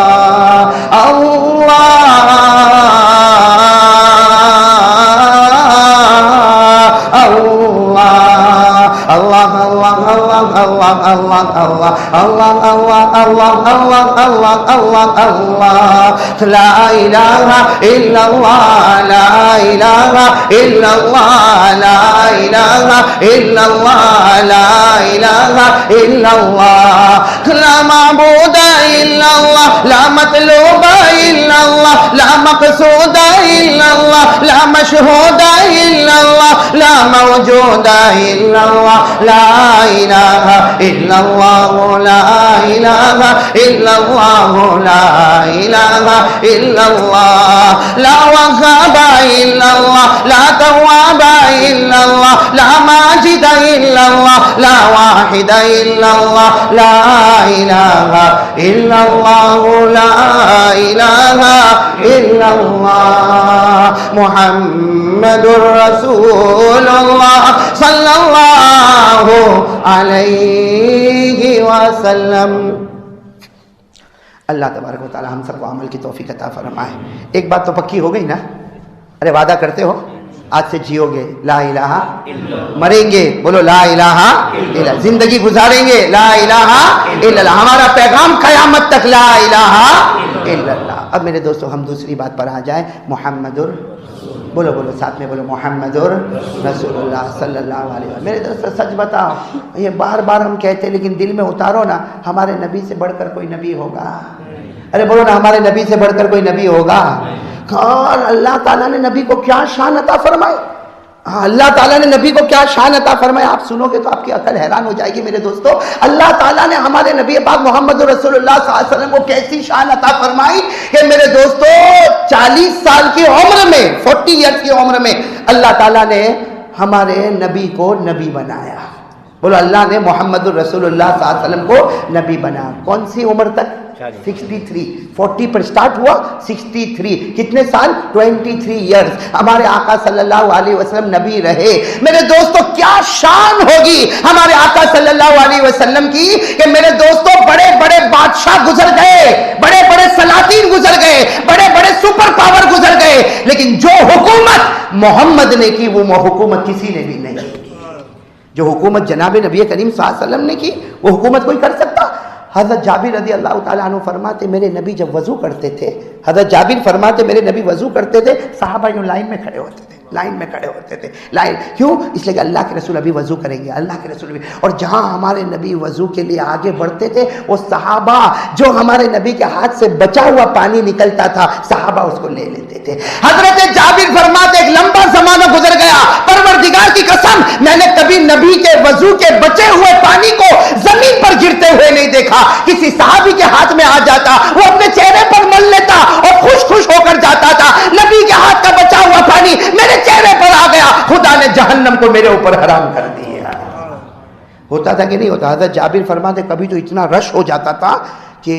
لا الہ الا اللہ, لا الہ الا اللہ, لا الہ الا اللہ, لا الہ الا اللہ, لا معبود الا اللہ, لا مطلوب الا اللہ, لا مقصود الا اللہ, لا مشہود الا اللہ, لا موجود الا اللہ, لا الہ الا اللہ, لا الہ الا اللہ, لا الہ الا اللہ, لا وهاب الا اللہ, لا تواب الا اللہ, لا ماجد الا اللہ, لا واحد الا اللہ, لا الہ الا اللہ, لا الہ الا اللہ, محمد رسول اللہ صلی اللہ علیہ وسلم. اللہ تبارک و تعالی ہم سب کو عمل کی توفیق عطا فرمائے. ایک بات تو پکی ہو گئی نا, ارے وعدہ کرتے ہو آج سے جیو گے لا الہ مریں گے بولو لا الہ الا اللہ, زندگی گزاریں گے لا الہ الا اللہ, ہمارا پیغام قیامت تک لا الہ الا اللہ. اب میرے دوستو ہم دوسری بات پر آ جائیں, محمد بولو بولو ساتھ میں بولو, محمد رسول اللہ صلی اللہ علیہ وسلم. میرے دوستو سچ بتاؤ, یہ بار بار ہم کہتے لیکن دل میں اتارو نا, ہمارے نبی سے بڑھ کر کوئی نبی ہوگا؟ ارے بولو نا, ہمارے نبی سے بڑھ کر کوئی نبی ہوگا؟ اور اللہ تعالیٰ نے نبی کو کیا شان عطا فرمائے, اللہ تعالیٰ نے نبی کو کیا شان عطا فرمایا. آپ سنو گے تو آپ کی عقل حیران ہو جائے گی میرے دوستو. اللہ تعالیٰ نے ہمارے نبی پاک محمد رسول اللہ صلی اللہ علیہ وسلم کو کیسی شان عطا فرمائی کہ میرے دوستو 40 سال کی عمر میں, 40 ایئرس کی عمر میں اللہ تعالیٰ نے ہمارے نبی کو نبی بنایا. بولو اللہ نے محمد رسول اللہ صلی اللہ علیہ وسلم کو نبی بنایا. کون سی عمر تک؟ 63. 40 پر سٹارٹ ہوا, 63 کتنے سال؟ 23 ایئرس ہمارے آقا صلی اللہ علیہ وسلم نبی رہے. میرے دوستو کیا شان ہوگی ہمارے آقا صلی اللہ علیہ وسلم کی کہ میرے دوستو بڑے بڑے بادشاہ گزر گئے, بڑے بڑے سلاطین گزر گئے, بڑے بڑے سپر پاور گزر گئے, لیکن جو حکومت محمد نے کی وہ حکومت کسی نے بھی نہیں کی. جو حکومت جناب نبی کریم صلی اللہ علیہ وسلم نے کی وہ حکومت کوئی کر سکتا؟ حضرت جابر رضی اللہ تعالیٰ عنہ فرماتے میرے نبی جب وضو کرتے تھے, حضرت جابر فرماتے میرے نبی وضو کرتے تھے, صحابہ یوں لائن میں کھڑے ہوتے تھے, لائن میں کھڑے ہوتے تھے. لائن کیوں؟ اس لیے کہ اللہ کے رسول ابھی وضو کریں گے, اللہ کے رسول ابھی. اور جہاں ہمارے نبی وضو کے لیے آگے بڑھتے تھے وہ صحابہ جو ہمارے نبی کے ہاتھ سے بچا ہوا پانی نکلتا تھا صحابہ اس کو لے لیتے تھے. حضرت جابر فرماتے ایک لمبا زمانہ گزر گیا, پروردگار کی قسم میں نے کبھی نبی کے وضو کے بچے ہوئے پانی کو زمین پر گرتے ہوئے نہیں دیکھا. کسی صحابی کے ہاتھ میں آ جاتا, وہ اپنے چہرے پر مل لیتا اور خوش خوش ہو کر جاتا تھا. نبی کے ہاتھ کا بچا ہوا پانی میرے چہرے پر آ گیا, خدا نے جہنم کو میرے اوپر حرام کر دیا. ہوتا تھا کہ نہیں ہوتا؟ حضرت جابر فرماتے کبھی تو اتنا رش ہو جاتا تھا کہ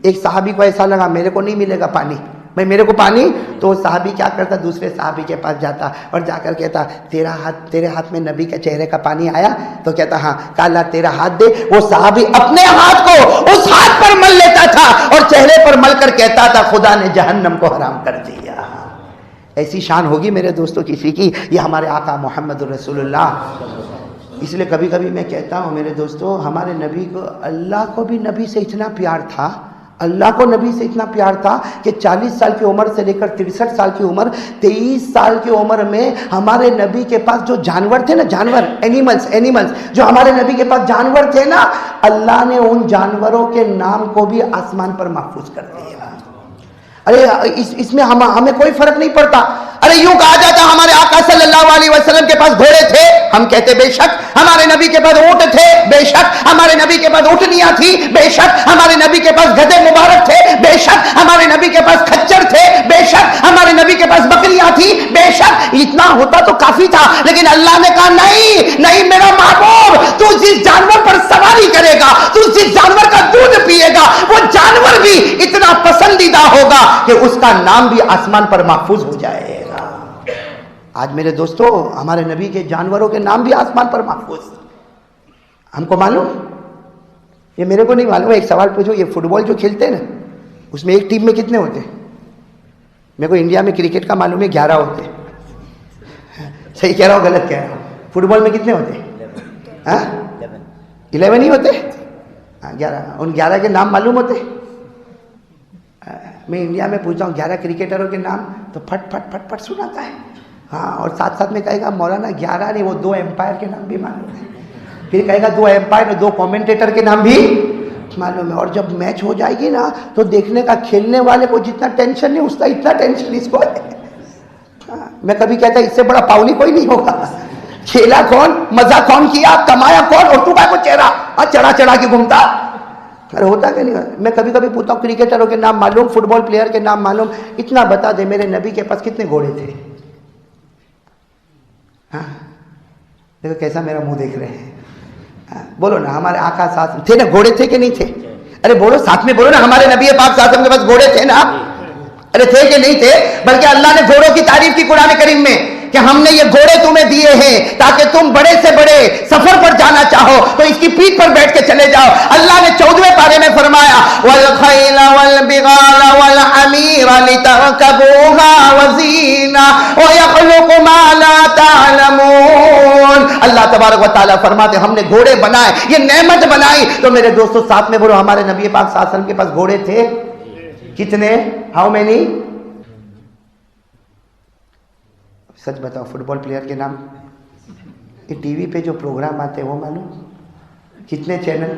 ایک صحابی کو ایسا لگا میرے کو نہیں ملے گا پانی, بھائی میرے کو پانی. تو وہ صحابی کیا کرتا, دوسرے صحابی کے پاس جاتا اور جا کر کہتا تیرے ہاتھ میں نبی کے چہرے کا پانی آیا؟ تو کہتا ہاں. کہا اللہ تیرا ہاتھ دے. وہ صحابی اپنے ہاتھ کو اس ہاتھ پر مل لیتا تھا اور چہرے پر مل کر کہتا تھا خدا نے جہنم کو حرام کر دیا. ایسی شان ہوگی میرے دوستوں کسی کی؟ یہ ہمارے آقا محمد رسول اللہ. اس لیے کبھی کبھی میں کہتا ہوں میرے دوستوں, ہمارے نبی کو, اللہ کو بھی نبی سے اتنا پیار تھا, اللہ کو نبی سے اتنا پیار تھا کہ 40 سال کی عمر سے لے کر 63 سال کی عمر, 23 سال کی عمر میں ہمارے نبی کے پاس جو جانور تھے نا, جانور اینیملز جو ہمارے نبی کے پاس جانور تھے نا, اللہ نے ان جانوروں کے نام کو بھی آسمان پر محفوظ کر دیا. ارے اس میں ہمیں کوئی فرق نہیں پڑتا. ارے یوں کہا جاتا ہمارے آقا صلی اللہ علیہ وسلم کے پاس گھوڑے تھے, ہم کہتے بے شک. ہمارے نبی کے پاس اونٹ تھے, بے شک. ہمارے نبی کے پاس اونٹنیاں تھی, بے شک. ہمارے نبی کے پاس گدھے مبارک تھے, بے شک. ہمارے نبی کے پاس کھچر تھے, بے شک. ہمارے نبی کے پاس بکریاں تھی, بے شک. اتنا ہوتا تو کافی تھا, لیکن اللہ نے کہا نہیں میرا محبوب, تو جس جانور پر سواری کرے گا, تو جس جانور کا دودھ پیے گا, وہ جانور بھی اتنا پسندیدہ ہوگا کہ اس کا نام بھی آسمان پر محفوظ ہو جائے گا. آج میرے دوستو ہمارے نبی کے جانوروں کے نام بھی آسمان پر محفوظ. ہم کو معلوم, یہ میرے کو نہیں معلوم. ایک سوال پوچھو, یہ فٹ بال جو کھیلتے ہیں نا, اس میں ایک ٹیم میں کتنے ہوتے ہیں؟ میرے کو انڈیا میں کرکٹ کا معلوم ہے 11 ہوتے ہیں. صحیح کہہ رہا ہوں غلط کہہ رہا ہوں؟ فٹ بال میں کتنے ہوتے ہیں؟ 11 ہی ہوتے. 11. ان 11 کے نام معلوم ہوتے؟ میں انڈیا میں پوچھتا ہوں 11 کرکٹروں کے نام تو پھٹ پھٹ پھٹ پھٹ سناتا ہے. ہاں, اور ساتھ ساتھ میں کہے گا مولانا 11 نہیں, وہ 2 امپائر کے نام بھی معلوم ہے. پھر کہے گا 2 امپائر اور 2 کومنٹیٹر کے نام بھی معلوم ہے. اور جب میچ ہو جائے گی نا تو دیکھنے کا, کھیلنے والے کو جتنا ٹینشن نہیں اس کا اتنا ٹینشن اس کو ہے. میں کبھی کہتا اس سے بڑا پاؤلی کوئی نہیں ہوگا. کھیلا کون, مزہ کون کیا, کمایا کون, اور تو کا کو چہرہ چڑھا چڑھا کے گھومتا. ارے ہوتا کہ نہیں؟ میں کبھی کبھی پوچھتا ہوں کرکٹروں کے نام معلوم, فٹ بال پلیئر کے نام معلوم. اتنا بتا دے میرے نبی کے پاس کتنے گھوڑے تھے؟ دیکھو کیسا میرا منہ دیکھ رہے ہیں. بولو نا ہمارے آقا ساتھ تھے نا, گھوڑے تھے کہ نہیں تھے؟ ارے بولو ساتھ میں, بولو نا ہمارے نبی پاک صلی اللہ علیہ وسلم کے پاس گھوڑے تھے نا. ارے تھے کہ نہیں تھے؟ بلکہ اللہ نے گھوڑوں کی تعریف کی قرآن کریم میں کہ ہم نے یہ گھوڑے تمہیں دیے ہیں تاکہ تم بڑے سے بڑے سفر پر جانا چاہو تو اس کی پیٹھ پر بیٹھ کے چلے جاؤ. اللہ نے 14ویں پارے میں فرمایا والخیل والبغال والحمیر لترکبوها وزینہ ویخلق ما لا تعلمون. اللہ تبارک و تعالیٰ فرماتے ہم نے گھوڑے بنائے, یہ نعمت بنائی. تو میرے دوستو ساتھ میں بولو ہمارے نبی پاک صلی اللہ علیہ وسلم کے پاس گھوڑے تھے کتنے؟ How many? سچ بتاؤ فٹ بال پلیئر کے نام. یہ ٹی وی پہ جو پروگرام آتے ہیں وہ معلوم کتنے چینل؟